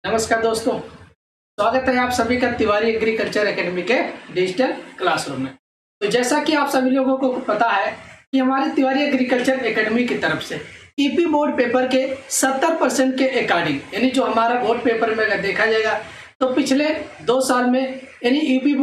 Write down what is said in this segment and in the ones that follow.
नमस्कार दोस्तों, स्वागत है आप सभी का तिवारी एग्रीकल्चर एकेडमी के डिजिटल क्लासरूम में। तो जैसा कि आप सभी लोगों को पता है कि हमारे तिवारी एग्रीकल्चर एकेडमी की तरफ से ईपी बोर्ड पेपर के 70% के अकॉर्डिंग, यानी जो हमारा बोर्ड पेपर में अगर देखा जाएगा तो पिछले 2 साल में यानी यूपी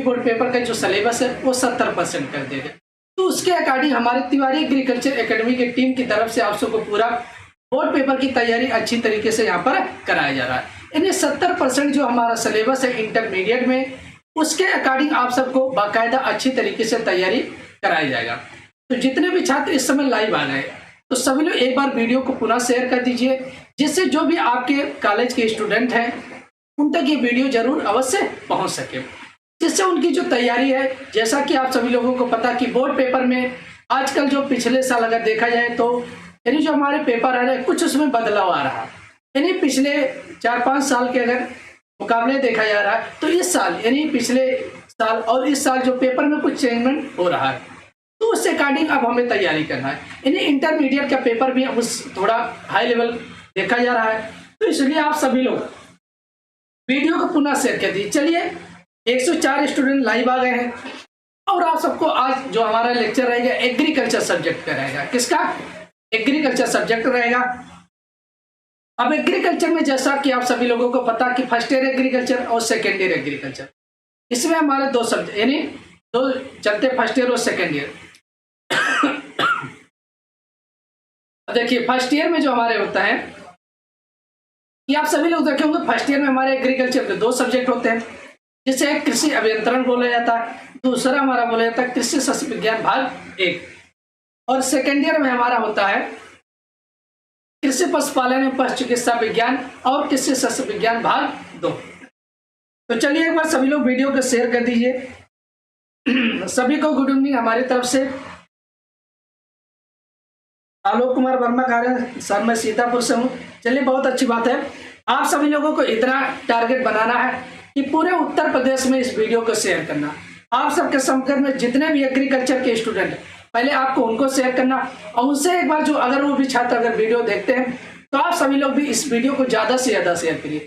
बोर्ड पेपर का जो सिलेबस है वो 70% कर दिया गया। तो उसके अकॉर्डिंग हमारे तिवारी एग्रीकल्चर एकेडमी की टीम की तरफ से आप सबको पूरा बोर्ड पेपर की तैयारी अच्छी तरीके से यहाँ पर कराया जा रहा है। यानी 70% जो हमारा सिलेबस है इंटरमीडिएट में, उसके अकॉर्डिंग आप सबको बाकायदा अच्छी तरीके से तैयारी कराया जाएगा। तो जितने भी छात्र इस समय लाइव आ गए तो सभी लोग एक बार वीडियो को पुनः शेयर कर दीजिए, जिससे जो भी आपके कॉलेज के स्टूडेंट हैं उन तक ये वीडियो जरूर अवश्य पहुंच सके, जिससे उनकी जो तैयारी है, जैसा कि आप सभी लोगों को पता कि बोर्ड पेपर में आजकल जो पिछले साल अगर देखा जाए तो यानी जो हमारे पेपर आ रहे हैं कुछ उसमें बदलाव आ रहा है। यानी पिछले 4-5 साल के अगर मुकाबले देखा जा रहा है तो इस साल यानी पिछले साल और इस साल जो पेपर में कुछ चेंजमेंट हो रहा है, तो उससे अकॉर्डिंग अब हमें तैयारी करना है। यानी इंटरमीडिएट का पेपर भी अब उस थोड़ा हाई लेवल देखा जा रहा है, तो इसलिए आप सभी लोग वीडियो को पुनः शेयर कर दीजिए। चलिए 104 स्टूडेंट लाइव आ गए हैं और आप सबको आज जो हमारा लेक्चर रहेगा एग्रीकल्चर सब्जेक्ट का रहेगा। किसका? एग्रीकल्चर सब्जेक्ट रहेगा। अब एग्रीकल्चर में जैसा कि आप सभी लोगों को पता कि फर्स्ट ईयर एग्रीकल्चर और सेकेंड ईयर एग्रीकल्चर, इसमें हमारे 2 सब्जेक्ट यानी 2 चलते, फर्स्ट ईयर और सेकेंड ईयर। देखिए फर्स्ट ईयर में जो हमारे होता है कि आप सभी लोग देखे होंगे, फर्स्ट ईयर में हमारे एग्रीकल्चर के 2 सब्जेक्ट होते हैं, जिसे कृषि अभियंत्रण बोला जाता है, दूसरा हमारा बोला जाता है कृषि शस्य विज्ञान भाग 1, और सेकेंड ईयर में हमारा होता है कृषि पशुपालन एवं पशु चिकित्सा विज्ञान और कृषि शस्य विज्ञान भाग 2। तो चलिए एक बार सभी लोग वीडियो को शेयर कर दीजिए। सभी को गुड इवनिंग हमारी तरफ से। आलोक कुमार वर्मा कह रहे हैं सर मैं सीतापुर से हूँ। चलिए बहुत अच्छी बात है। आप सभी लोगों को इतना टारगेट बनाना है कि पूरे उत्तर प्रदेश में इस वीडियो को शेयर करना। आप सबके संपर्क में जितने भी एग्रीकल्चर के स्टूडेंट, पहले आपको उनको शेयर करना और उनसे एक बार जो अगर वो भी छात्र अगर वीडियो देखते हैं तो आप सभी लोग भी इस वीडियो को ज्यादा से ज्यादा शेयर करिए।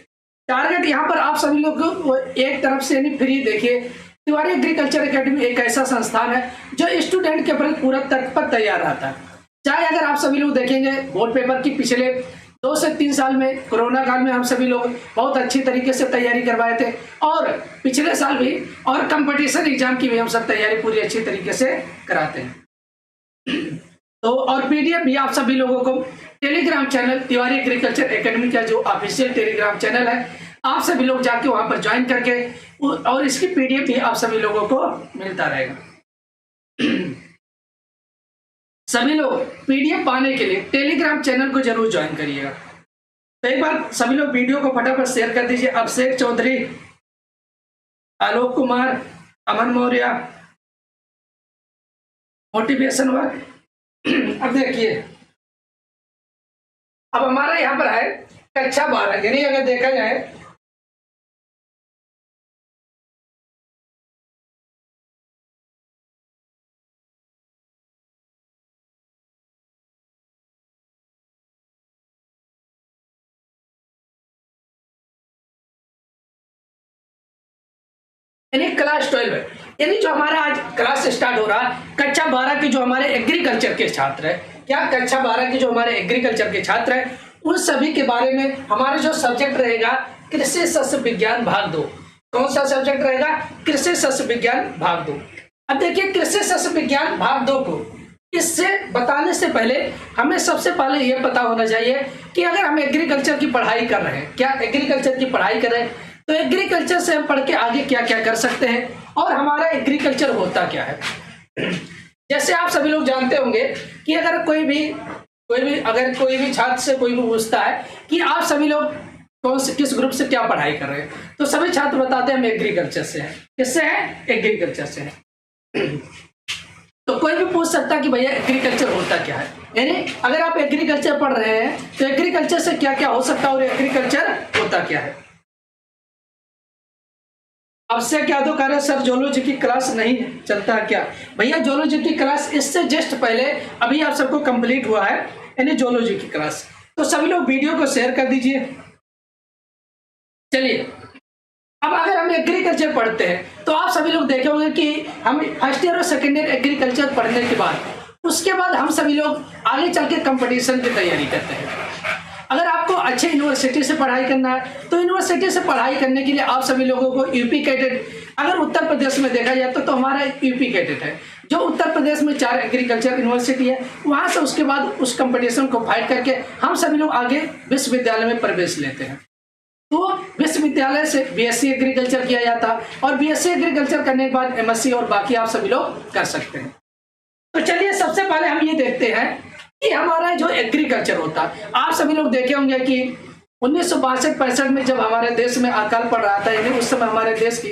टारगेट यहाँ पर आप सभी लोग को एक तरफ से यानी फ्री देखिए। तिवारी एग्रीकल्चर एकेडमी एक ऐसा संस्थान है जो स्टूडेंट के प्रति पूरा तत्पर तैयार रहता है। चाहे अगर आप सभी लोग देखेंगे बोर्ड पेपर की पिछले 2 से 3 साल में कोरोना काल में हम सभी लोग बहुत अच्छी तरीके से तैयारी करवाए थे, और पिछले साल भी और कंपटीशन एग्जाम की भी हम सब तैयारी पूरी अच्छी तरीके से कराते हैं। तो और पीडीएफ भी आप सभी लोगों को Telegram channel Tiwari agriculture academy का जो ऑफिशियल टेलीग्राम चैनल है, आप सभी लोग जाके वहां पर ज्वाइन करके और इसकी पीडीएफ भी आप सभी लोगों को मिलता रहेगा। सभी लोग पीडीएफ पाने के लिए टेलीग्राम चैनल को जरूर ज्वाइन करिएगा। तो एक बार सभी लोग वीडियो को फटाफट शेयर कर दीजिए। अभिषेक चौधरी, आलोक कुमार, अमन मौर्य, मोटिवेशन वर्क। अब देखिए, अब हमारा यहाँ पर है कक्षा 12, यानी अगर देखा जाए यानी क्लास 12 है, यानी जो हमारा आज क्लास स्टार्ट हो रहा है कक्षा 12 के जो हमारे एग्रीकल्चर के छात्र है, क्या कक्षा 12 के जो हमारे एग्रीकल्चर के छात्र है उन सभी के बारे में हमारा जो सब्जेक्ट रहेगा कृषि शस्य विज्ञान भाग 2। कौन सा सब्जेक्ट रहेगा? कृषि शस्य विज्ञान भाग 2। अब देखिए कृषि शस्य विज्ञान भाग 2 को इससे बताने से पहले हमें सबसे पहले यह पता होना चाहिए कि अगर हम एग्रीकल्चर की पढ़ाई कर रहे हैं, क्या एग्रीकल्चर की पढ़ाई कर रहे हैं, तो एग्रीकल्चर से हम पढ़ के आगे क्या क्या कर सकते हैं और हमारा एग्रीकल्चर होता क्या है। जैसे आप सभी लोग जानते होंगे कि अगर कोई भी छात्र से कोई भी पूछता है कि आप सभी लोग किस ग्रुप से क्या पढ़ाई कर रहे हैं, तो सभी छात्र बताते हैं हम एग्रीकल्चर से हैं। किससे है? एग्रीकल्चर से है। तो कोई भी पूछ सकता है कि भैया एग्रीकल्चर होता क्या है, यानी अगर आप एग्रीकल्चर पढ़ रहे हैं तो एग्रीकल्चर से क्या क्या हो सकता है और एग्रीकल्चर होता क्या है। अब से क्या तो कह रहे सर जोलॉजी की क्लास नहीं चलता है क्या? भैया जोलॉजी की क्लास इससे जस्ट पहले अभी आप सबको कंप्लीट हुआ है, यानी जोलॉजी की क्लास। तो सभी लोग वीडियो को शेयर कर दीजिए। चलिए, अब अगर हम एग्रीकल्चर पढ़ते हैं तो आप सभी लोग देखे होंगे कि हम फर्स्ट ईयर और सेकेंड ईयर एग्रीकल्चर पढ़ने के बाद उसके बाद हम सभी लोग आगे चल के कंपटीशन की तैयारी करते हैं। अगर आपको अच्छे यूनिवर्सिटी से पढ़ाई करना है तो यूनिवर्सिटी से पढ़ाई करने के लिए आप सभी लोगों को यूपी कैडेट, अगर उत्तर प्रदेश में देखा जाए तो हमारा यूपी कैडेट है जो उत्तर प्रदेश में 4 एग्रीकल्चर यूनिवर्सिटी है, वहां से उसके बाद उस कंपटीशन को फाइट करके हम सभी लोग आगे विश्वविद्यालय में प्रवेश लेते हैं। तो विश्वविद्यालय से बीएससी एग्रीकल्चर किया जाता और बीएससी एग्रीकल्चर करने के बाद एमएससी और बाकी आप सभी लोग कर सकते हैं। तो चलिए सबसे पहले हम ये देखते हैं कि हमारा जो एग्रीकल्चर होता है, आप सभी लोग देखे होंगे कि 1962-65 में जब हमारे देश में अकाल पड़ रहा था, यानी उस समय हमारे देश की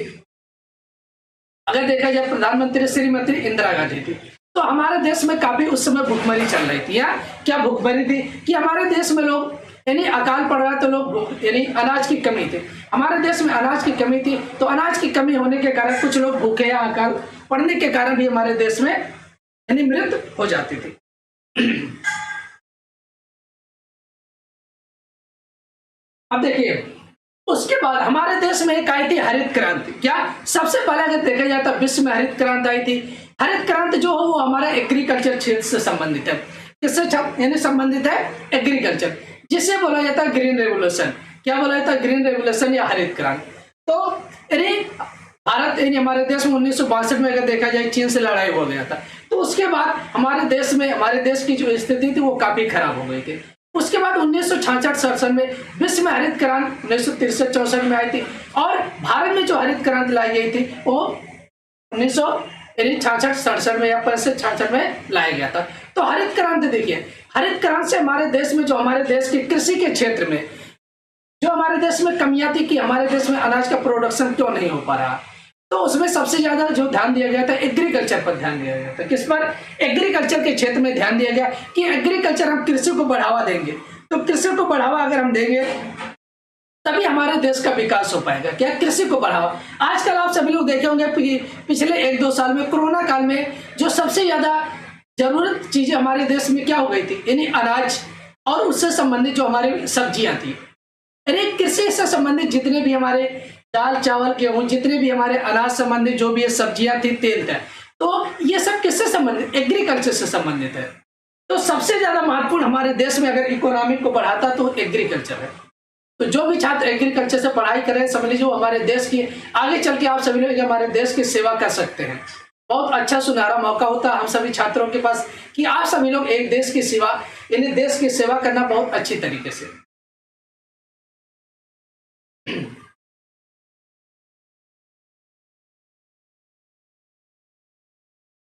अगर देखा जाए प्रधानमंत्री श्रीमती इंदिरा गांधी थी, तो हमारे देश में काफी उस समय भुखमरी चल रही थी। या क्या भुखमरी थी कि हमारे देश में लोग यानी अकाल पड़ रहा तो लोग यानी अनाज की कमी थी, हमारे देश में अनाज की कमी थी, तो अनाज की कमी होने के कारण कुछ लोग भूखे या अकाल पड़ने के कारण भी हमारे देश में यानी मृत्यु हो जाती थी। अब देखिए उसके बाद हमारे देश में एक आई थी हरित क्रांति। क्या सबसे पहले अगर देखा जाए तो विश्व में हरित क्रांति आई थी। हरित क्रांति जो है वो हमारा एग्रीकल्चर क्षेत्र से संबंधित है। किससे यानी संबंधित है? एग्रीकल्चर, जिसे बोला जाता है ग्रीन रेवोल्यूशन। क्या बोला जाता है? ग्रीन रेवोल्यूशन या हरित क्रांति। तो यानी भारत यानी हमारे देश में 1962 में अगर देखा जाए चीन से लड़ाई हो गया था, तो उसके बाद हमारे देश की जो स्थिति थी वो काफी खराब हो गई थी। उसके बाद 1966-67 में विश्व में हरित क्रांति 1963-64 में आई थी और भारत में जो हरित क्रांति लाई गई थी वो 1966-67 में या 65-66 में लाया गया था। तो हरित क्रांति देखिए, हरित क्रांति से हमारे देश में जो हमारे देश के कृषि के क्षेत्र में जो हमारे देश में कमियां थी कि हमारे देश में अनाज का प्रोडक्शन क्यों नहीं हो पा रहा, तो उसमें सबसे ज्यादा जो ध्यान दिया गया था एग्रीकल्चर पर ध्यान दिया गया था। किस पर? एग्रीकल्चर के क्षेत्र में ध्यान दिया गया कि एग्रीकल्चर हम कृषि को बढ़ावा देंगे, तो कृषि को बढ़ावा अगर हम देंगे तभी हमारे देश का विकास हो पाएगा। क्या? कृषि को बढ़ावा। आजकल आप सभी लोग देखे होंगे पिछले 1-2 साल में कोरोना काल में जो सबसे ज्यादा जरूरत चीजें हमारे देश में क्या हो गई थी, यानी अनाज और उससे संबंधित जो हमारी सब्जियां थी, यानी कृषि से संबंधित जितने भी हमारे दाल चावल गेहूं जितने भी हमारे अनाज संबंधित जो भी ये सब्जियां थी, तेल था, तो ये सब किससे संबंधित? एग्रीकल्चर से संबंधित है। तो सबसे ज्यादा महत्वपूर्ण हमारे देश में अगर इकोनॉमी को बढ़ाता तो एग्रीकल्चर है। तो जो भी छात्र एग्रीकल्चर से पढ़ाई करें समझ लीजिए हमारे देश की आगे चल के आप सभी लोग हमारे देश की सेवा कर सकते हैं। बहुत अच्छा सुनहरा मौका होता है हम सभी छात्रों के पास कि आप सभी लोग एक देश की सेवा यानी देश की सेवा करना बहुत अच्छी तरीके से।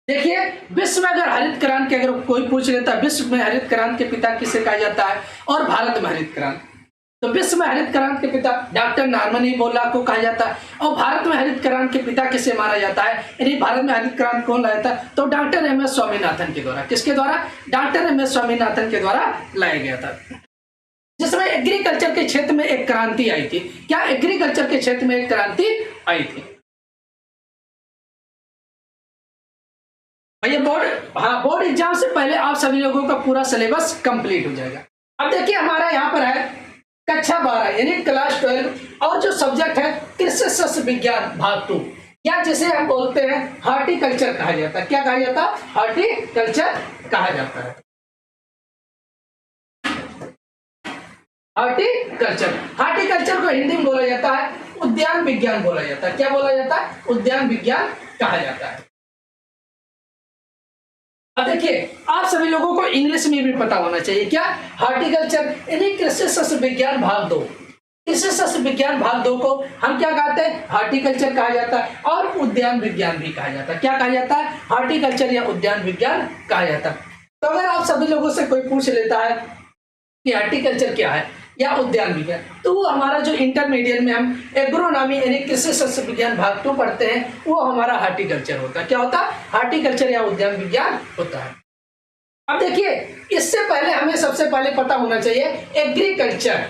देखिए विश्व में अगर हरित क्रांति अगर कोई पूछ लेता है विश्व में हरित क्रांति के पिता किसे कहा जाता है और भारत में हरित क्रांति, तो विश्व में हरित क्रांति के पिता डॉक्टर नॉर्मन बोरलॉग को कहा जाता है और भारत में हरित क्रांति के पिता किसे माना जाता है, यानी भारत में हरित क्रांति कौन लाया था, तो डॉक्टर एम.एस. स्वामीनाथन के द्वारा। किसके द्वारा? Doctor MS. स्वामीनाथन के द्वारा लाया गया था, जिसमें एग्रीकल्चर के क्षेत्र में एक क्रांति आई थी। क्या? एग्रीकल्चर के क्षेत्र में एक क्रांति आई थी। भैया बोर्ड एग्जाम से पहले आप सभी लोगों का पूरा सिलेबस कंप्लीट हो जाएगा। अब देखिए हमारा यहाँ पर है कक्षा 12 यानी क्लास 12 और जो सब्जेक्ट है कृषि सस्य विज्ञान भाग 2 या जिसे हम बोलते हैं हॉर्टिकल्चर कहा जाता है। क्या कहा जाता है? हॉर्टिकल्चर कहा जाता है। हॉर्टिकल्चर को हिंदी में बोला जाता है उद्यान विज्ञान बोला जाता है। क्या बोला जाता है? उद्यान विज्ञान कहा जाता है। अब देखिए आप सभी लोगों को इंग्लिश में भी पता होना चाहिए। क्या? हॉर्टिकल्चर यानी कृषि सस्य विज्ञान भाग 2। कृषि सस्य विज्ञान भाग 2 को हम क्या कहते हैं? हॉर्टिकल्चर कहा जाता है और उद्यान विज्ञान भी कहा जाता है। क्या कहा जाता है? हॉर्टिकल्चर या उद्यान विज्ञान कहा जाता है। तो अगर आप सभी लोगों से कोई पूछ लेता है कि हॉर्टिकल्चर क्या है या उद्यान विज्ञान, तो वो हमारा जो इंटरमीडिएट में हम एग्रोनॉमी यानी कृषि सस्य विज्ञान भाग 2 पढ़ते हैं वो हमारा हॉर्टिकल्चर होता है। क्या होता है? हॉर्टिकल्चर या उद्यान विज्ञान होता है। अब देखिए इससे पहले हमें सबसे पहले पता होना चाहिए एग्रीकल्चर।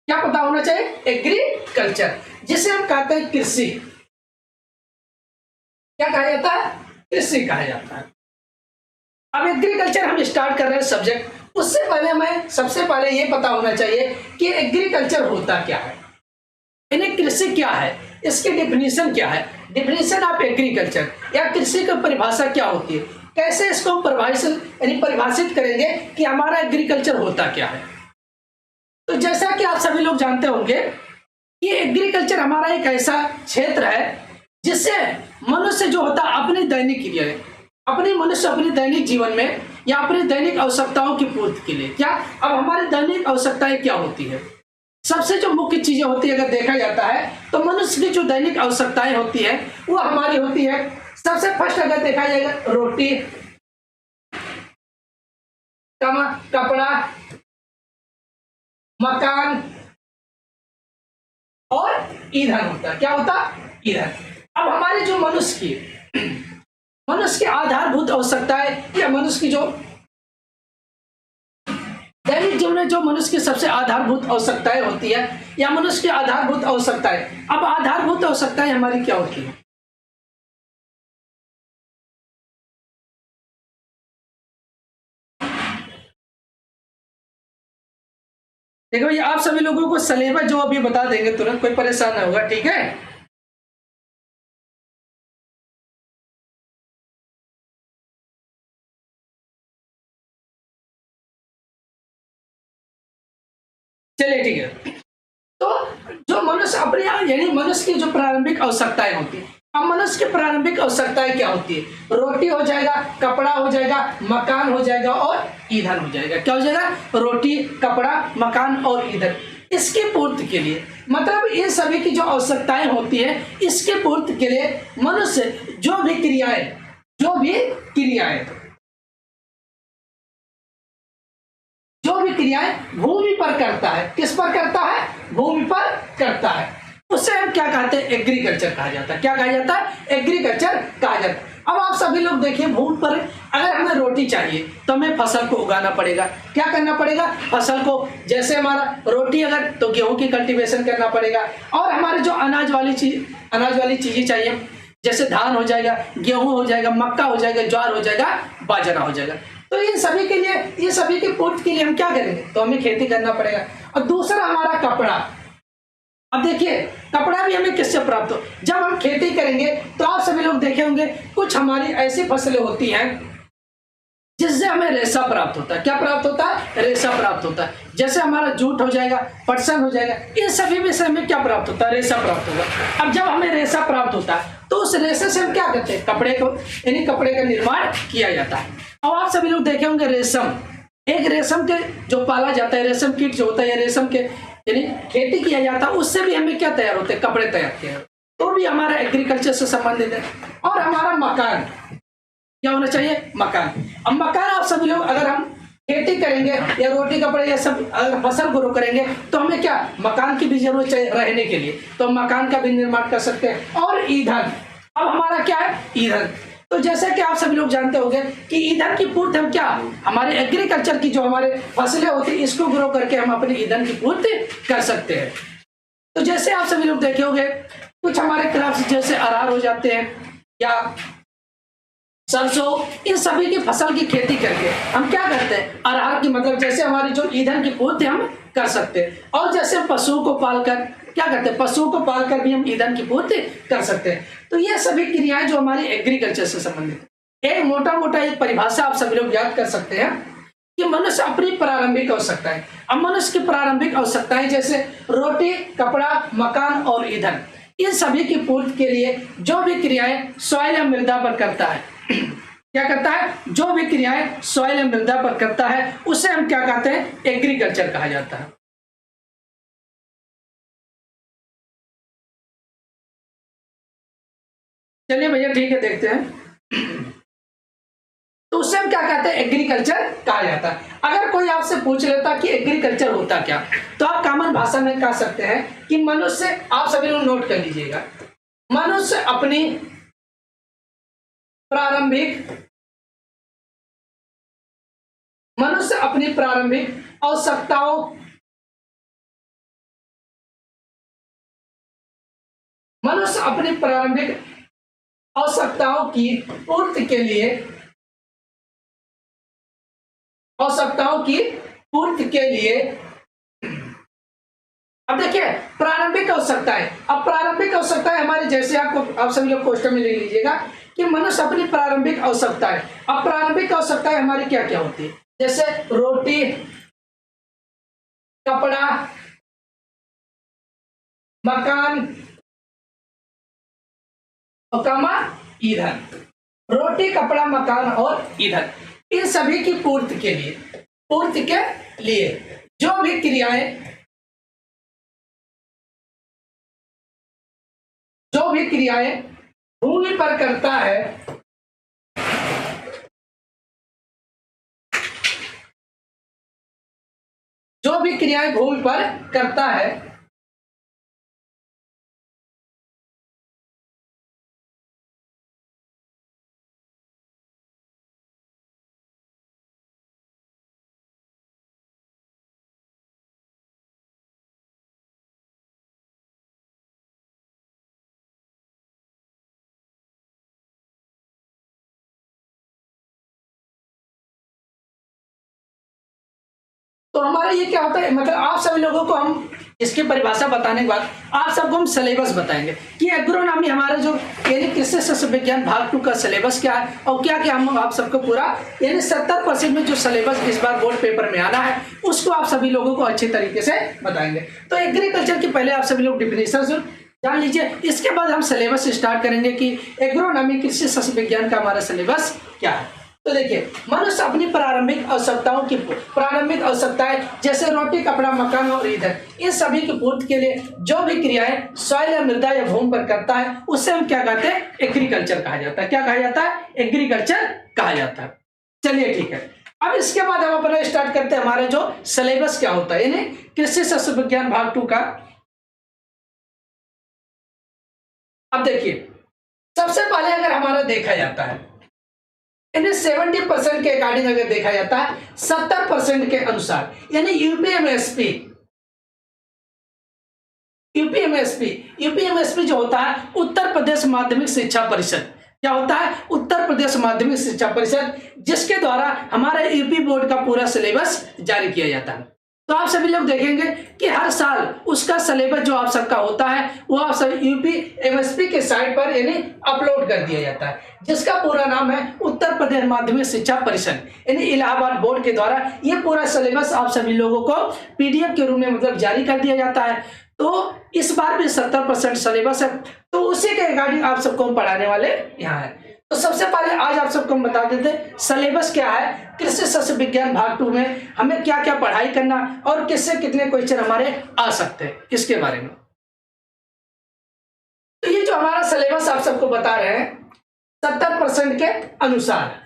क्या पता होना चाहिए? एग्रीकल्चर, जिसे हम कहते हैं कृषि। क्या कहा जाता है? कृषि कहा जाता है। अब एग्रीकल्चर हम स्टार्ट कर रहे हैं सब्जेक्ट, उससे पहले हमें सबसे पहले ये पता होना चाहिए कि एग्रीकल्चर होता क्या है, यानी कृषि क्या है, इसकी डिफिनीशन क्या है। डिफिनीशन ऑफ एग्रीकल्चर या कृषि की परिभाषा क्या होती है, कैसे इसको हम परिभाषित करेंगे कि हमारा एग्रीकल्चर होता क्या है। तो जैसा कि आप सभी लोग जानते होंगे कि एग्रीकल्चर हमारा एक ऐसा क्षेत्र है जिससे मनुष्य जो होता है अपनी दैनिक क्रिया, मनुष्य अपनी दैनिक जीवन में या अपनी दैनिक आवश्यकताओं की पूर्ति के लिए क्या, अब हमारी दैनिक आवश्यकताएं क्या होती है, सबसे जो मुख्य चीजें होती है अगर देखा जाता है तो मनुष्य की जो दैनिक आवश्यकताएं होती है वो हमारी होती है, सबसे फर्स्ट अगर देखा जाएगा रोटी, कपड़ा, मकान और ईंधन होता है। क्या होता है? ईंधन। अब हमारे जो मनुष्य की आधारभूत आवश्यकताएं या मनुष्य की जो दैनिक जीवन में जो मनुष्य की सबसे आधारभूत आवश्यकताएं होती है या मनुष्य की आधारभूत आवश्यकताएं, अब आधारभूत आवश्यकताएं हमारी क्या होती है। देखो ये आप सभी लोगों को सिलेबस जो अभी बता देंगे तुरंत, कोई परेशान नहीं होगा, ठीक है। चलिए ठीक है। तो जो मनुष्य अपने यानी मनुष्य की जो प्रारंभिक आवश्यकताएं होती है, अब मनुष्य की प्रारंभिक आवश्यकताएं क्या होती है, रोटी हो जाएगा, कपड़ा हो जाएगा, मकान हो जाएगा और ईंधन हो जाएगा। क्या हो जाएगा? रोटी, कपड़ा, मकान और ईंधन। इसकी पूर्ति के लिए मतलब इन सभी की जो आवश्यकताएं होती है इसके पूर्ति के लिए मनुष्य जो भी क्रियाएं भूमि पर करता है। किस पर करता है? भूमि पर करता है। उसे हम क्या कहते हैं? एग्रीकल्चर कहा जाता है। क्या कहा जाता है? एग्रीकल्चर कहा जाता है। अब आप सभी लोग देखिए, भूमि पर अगर हमें रोटी चाहिए तो हमें फसल को उगाना पड़ेगा। क्या करना पड़ेगा? फसल को, जैसे हमारा रोटी अगर तो गेहूं की कल्टीवेशन करना पड़ेगा, और हमारे जो अनाज वाली चीजें चाहिए जैसे धान हो जाएगा, गेहूं हो जाएगा, मक्का हो जाएगा, ज्वार हो जाएगा, बाजरा हो जाएगा। तो इन सभी के लिए, ये सभी की पूर्ति के लिए हम क्या करेंगे? तो हमें खेती करना पड़ेगा। और दूसरा हमारा कपड़ा। अब देखिए, कपड़ा भी हमें किससे प्राप्त हो? जब हम खेती करेंगे तो आप सभी लोग देखे होंगे कुछ हमारी ऐसी फसलें होती हैं जिससे हमें रेशा प्राप्त होता है। क्या प्राप्त होता है? रेशा प्राप्त होता है। जैसे हमारा जूट हो जाएगा, पटसन हो जाएगा, इन सभी में से हमें क्या प्राप्त होता है? रेशा प्राप्त होगा। अब जब हमें रेशा प्राप्त होता है तो उस रेशे से हम क्या करते हैं? कपड़े को, यानी कपड़े का निर्माण किया जाता है। अब आप सभी लोग देखे होंगे रेशम, एक रेशम के जो पाला जाता है, रेशम कीट जो होता है, या रेशम के यानी खेती किया जाता है, उससे भी हमें क्या तैयार होते हैं? कपड़े तैयार किए, तो भी हमारा एग्रीकल्चर से संबंधित है। और हमारा मकान क्या होना चाहिए? मकान। अब मकान आप सभी लोग, अगर हम खेती करेंगे या रोटी कपड़े या सब अगर फसल ग्रो करेंगे तो हमें क्या मकान की भी जरूरत चाहिए रहने के लिए, तो मकान का भी निर्माण कर सकते हैं। और ईंधन, अब हमारा क्या है? ईंधन। तो जैसे कि आप सभी लोग जानते होंगे कि ईंधन की पूर्ति हम क्या, हमारे एग्रीकल्चर की जो हमारे फसलें होती है इसको ग्रो करके हम अपने ईंधन की पूर्ति कर सकते हैं। तो जैसे आप सभी लोग देखे होंगे कुछ हमारे क्रॉप्स जैसे अरहर हो जाते हैं या सरसों, इन सभी की फसल की खेती करके हम क्या करते हैं? अरहर की मतलब जैसे हमारी जो ईंधन की पूर्ति हम कर सकते हैं। और जैसे पशुओं को पालकर क्या करते हैं? पशुओं को पालकर भी हम ईंधन की पूर्ति कर सकते हैं। तो ये सभी क्रियाएं जो हमारी एग्रीकल्चर से संबंधित है। एक मोटा एक परिभाषा आप सभी लोग याद कर सकते हैं कि मनुष्य अपनी प्रारंभिक आवश्यकताएं, अब मनुष्य की प्रारंभिक आवश्यकताएं जैसे रोटी, कपड़ा, मकान और ईंधन, इन सभी की पूर्ति के लिए जो भी क्रियाएं सॉइल या मृदा पर करता है, क्या करता है? जो भी क्रियाएं सॉइल या मृदा पर करता है उसे हम क्या कहते हैं? एग्रीकल्चर कहा जाता है। चलिए भैया ठीक है, देखते हैं। तो उससे हम क्या कहते हैं? एग्रीकल्चर कहा जाता है। अगर कोई आपसे पूछ लेता कि एग्रीकल्चर होता क्या, तो आप कॉमन भाषा में कह सकते हैं कि मनुष्य, आप सभी लोग नोट कर लीजिएगा, मनुष्य अपनी प्रारंभिक आवश्यकताओं की पूर्ति के लिए आवश्यकताओं की पूर्ति के लिए। अब देखिए प्रारंभिक आवश्यकताएं, अब प्रारंभिक आवश्यकताएं हमारे जैसे आपको आप सभी लोग क्वेश्चन में लिख लीजिएगा कि मनुष्य अपनी प्रारंभिक आवश्यकताएं, अब प्रारंभिक आवश्यकताएं हमारी क्या क्या होती है, जैसे रोटी, कपड़ा, मकान और ईंधन। रोटी, कपड़ा, मकान और ईंधन, इन सभी की पूर्ति के लिए जो भी क्रियाएं भूमि पर करता है, जो भी क्रियाएं भूमि पर करता है, तो हमारा ये क्या होता है, मतलब आप सभी लोगों को हम इसकी परिभाषा बताने के बाद आप सबको हम सिलेबस बताएंगे कि एग्रोनॉमी हमारा जो यानी कृषि शस्त्र विज्ञान भाग 2 का सिलेबस क्या है और क्या क्या हम आप सबको पूरा यानी 70% में जो सिलेबस इस बार बोर्ड पेपर में आना है उसको आप सभी लोगों को अच्छे तरीके से बताएंगे। तो एग्रीकल्चर की पहले आप सभी लोग डिफिनेशन जान लीजिए, इसके बाद हम सिलेबस स्टार्ट करेंगे कि एग्रोनॉमी कृषि शस्त्र विज्ञान का हमारा सिलेबस क्या है। तो देखिए मनुष्य अपनी प्रारंभिक आवश्यकताएं जैसे रोटी, कपड़ा, मकान और ईंधन, इन सभी की पूर्ति के लिए जो भी क्रियाएं सॉइल या मृदा या भूमि पर करता है उससे हम क्या कहते हैं, एग्रीकल्चर कहा जाता है। क्या कहा जाता है, एग्रीकल्चर कहा जाता है। चलिए ठीक है, अब इसके बाद हम अपना स्टार्ट करते हैं हमारे जो सिलेबस क्या होता है यानी कृषि शस्त्र विज्ञान भाग 2 का। अब देखिए सबसे पहले अगर हमारा देखा जाता है यानी 70% के अकॉर्डिंग अगर देखा जाता है 70% के अनुसार यानी यूपीएमएसपी जो होता है उत्तर प्रदेश माध्यमिक शिक्षा परिषद, क्या होता है, उत्तर प्रदेश माध्यमिक शिक्षा परिषद, जिसके द्वारा हमारा यूपी बोर्ड का पूरा सिलेबस जारी किया जाता है। तो आप सभी लोग देखेंगे कि हर साल उसका सिलेबस जो आप सबका होता है वो आप सब यूपीएमएसपी के साइट पर यानी अपलोड कर दिया जाता है, जिसका पूरा नाम है उत्तर प्रदेश माध्यमिक शिक्षा परिषद यानी इलाहाबाद बोर्ड के द्वारा ये पूरा सिलेबस आप सभी लोगों को पीडीएफ के रूप में मतलब जारी कर दिया जाता है। तो इस बार भी 70% सिलेबस है, तो उसी के अकॉर्डिंग आप सबको हम पढ़ाने वाले यहाँ है। तो सबसे पहले आज आप सबको हम बता देते हैं सिलेबस क्या है, कृषि शस्त्र विज्ञान भाग 2 में हमें क्या क्या पढ़ाई करना और किससे कितने क्वेश्चन हमारे आ सकते हैं इसके बारे में। तो ये जो हमारा सिलेबस आप सबको बता रहे हैं 70% के अनुसार।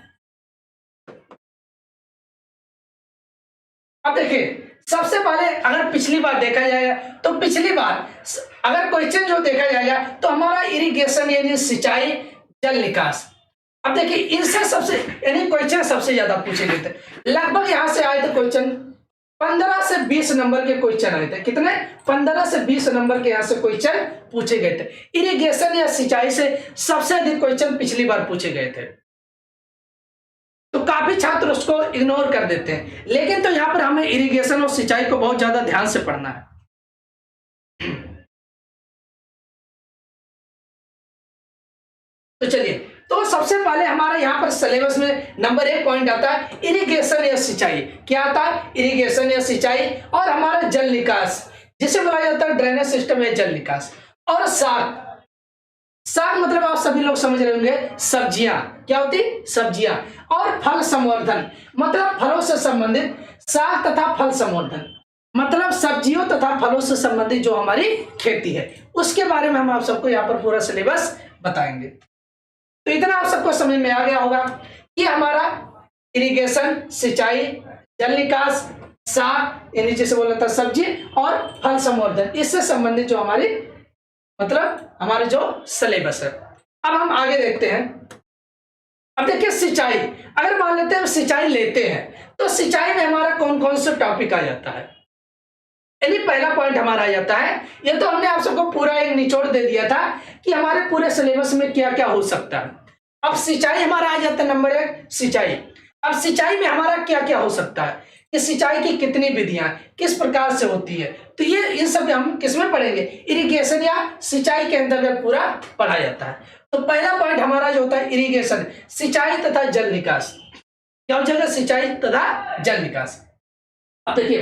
अब देखिए सबसे पहले अगर पिछली बार देखा जाएगा तो पिछली बार अगर क्वेश्चन जो देखा जाएगा तो हमारा इरिगेशन यानी सिंचाई, जल निकास। अब देखिए इनसे सबसे यानी क्वेश्चन सबसे ज्यादा पूछे गए थे, लगभग यहां से आए थे क्वेश्चन 15 से 20 नंबर के क्वेश्चन आए थे। कितने, 15 से 20 नंबर के यहां से क्वेश्चन पूछे गए थे। इरिगेशन या सिंचाई से सबसे अधिक क्वेश्चन पिछली बार पूछे गए थे, तो काफी छात्र उसको इग्नोर कर देते हैं, लेकिन तो यहां पर हमें इरिगेशन और सिंचाई को बहुत ज्यादा ध्यान से पढ़ना है। तो चलिए, तो सबसे पहले हमारे यहाँ पर सिलेबस में नंबर 1 पॉइंट आता है इरिगेशन या सिंचाई। क्या आता है, इरिगेशन या सिंचाई, और हमारा जल निकास जिसे बोला जाता है ड्रेनेज सिस्टम या जल निकास। और साग मतलब आप सभी लोग समझ रहे होंगे सब्जियां, क्या होती, सब्जियां। और फल संवर्धन मतलब फलों से संबंधित, साग तथा फल संवर्धन मतलब सब्जियों तथा फलों से संबंधित जो हमारी खेती है उसके बारे में हम आप सबको यहाँ पर पूरा सिलेबस बताएंगे। तो इतना आप सबको समझ में आ गया होगा कि हमारा इरिगेशन, सिंचाई, जल निकास, साग यानी जैसे बोला था सब्जी, और फल संवर्धन, इससे संबंधित जो हमारी मतलब हमारे जो सिलेबस है। अब हम आगे देखते हैं। अब देखिए सिंचाई, अगर मान लेते हैं सिंचाई लेते हैं तो सिंचाई में हमारा कौन कौन सा टॉपिक आ जाता है, यानी पहला पॉइंट हमारा आ जाता है, ये तो हमने आप सबको पूरा एक निचोड़ दे दिया था कि हमारे पूरे सिलेबस में क्या क्या हो सकता है। अब सिंचाई हमारा आ जाता है नंबर 1 सिंचाई। अब सिंचाई में हमारा क्या क्या हो सकता है, कि सिंचाई की कितनी विधियां किस प्रकार से होती है, तो ये इन सब हम किसमें पढ़ेंगे, इरिगेशन या सिंचाई के अंतर्गत पूरा पढ़ा जाता है। तो पहला पॉइंट हमारा जो होता है इरिगेशन, सिंचाई तथा जल निकास। क्या हो जाएगा, सिंचाई तथा जल निकास। अब देखिए,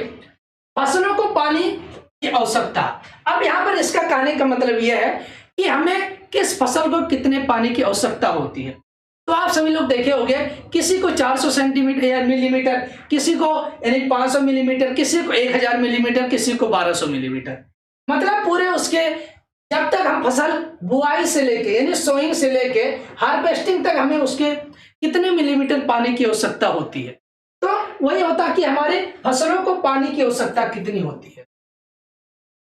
फसलों को पानी की आवश्यकता। अब यहाँ पर इसका कहने का मतलब यह है कि हमें किस फसल को कितने पानी की आवश्यकता होती है। तो आप सभी लोग देखे होंगे, किसी को 400 सेंटीमीटर या मिलीमीटर, किसी को यानी 500 मिलीमीटर, किसी को 1000 मिलीमीटर, किसी को 1200 मिलीमीटर। मतलब पूरे उसके, जब तक हम फसल बुआई से लेके यानी सोइंग से लेके हार्वेस्टिंग तक हमें उसके कितने मिलीमीटर पानी की आवश्यकता होती है। तो वही होता है कि हमारे फसलों को पानी की आवश्यकता कितनी होती है।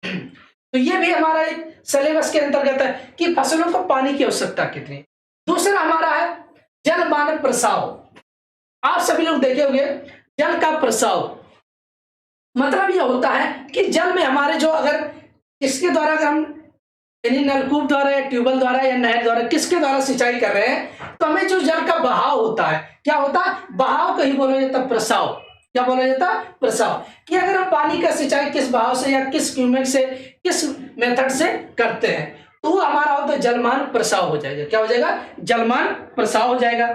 तो ये भी हमारा एक सिलेबस के अंतर्गत है कि फसलों को पानी की आवश्यकता कितनी। दूसरा हमारा है जलमान प्रसाव। आप सभी लोग देखे होंगे, जल का प्रसाव मतलब यह होता है कि जल में हमारे जो, अगर इसके द्वारा अगर हम यानी नलकूप द्वारा या ट्यूबवेल द्वारा या नहर द्वारा किसके द्वारा सिंचाई कर रहे हैं, तो हमें जो जल का बहाव होता है, क्या होता है, बहाव को ही बोला जाता है प्रसाव। क्या बोला जाता है, प्रसाव। कि अगर हम पानी का सिंचाई किस बहाव से या किस क्यूमेक से, किस मेथड से करते हैं, तो वो हमारा होता है जलमान प्रसाव हो जाएगा। क्या हो जाएगा, जलमान प्रसाव हो जाएगा।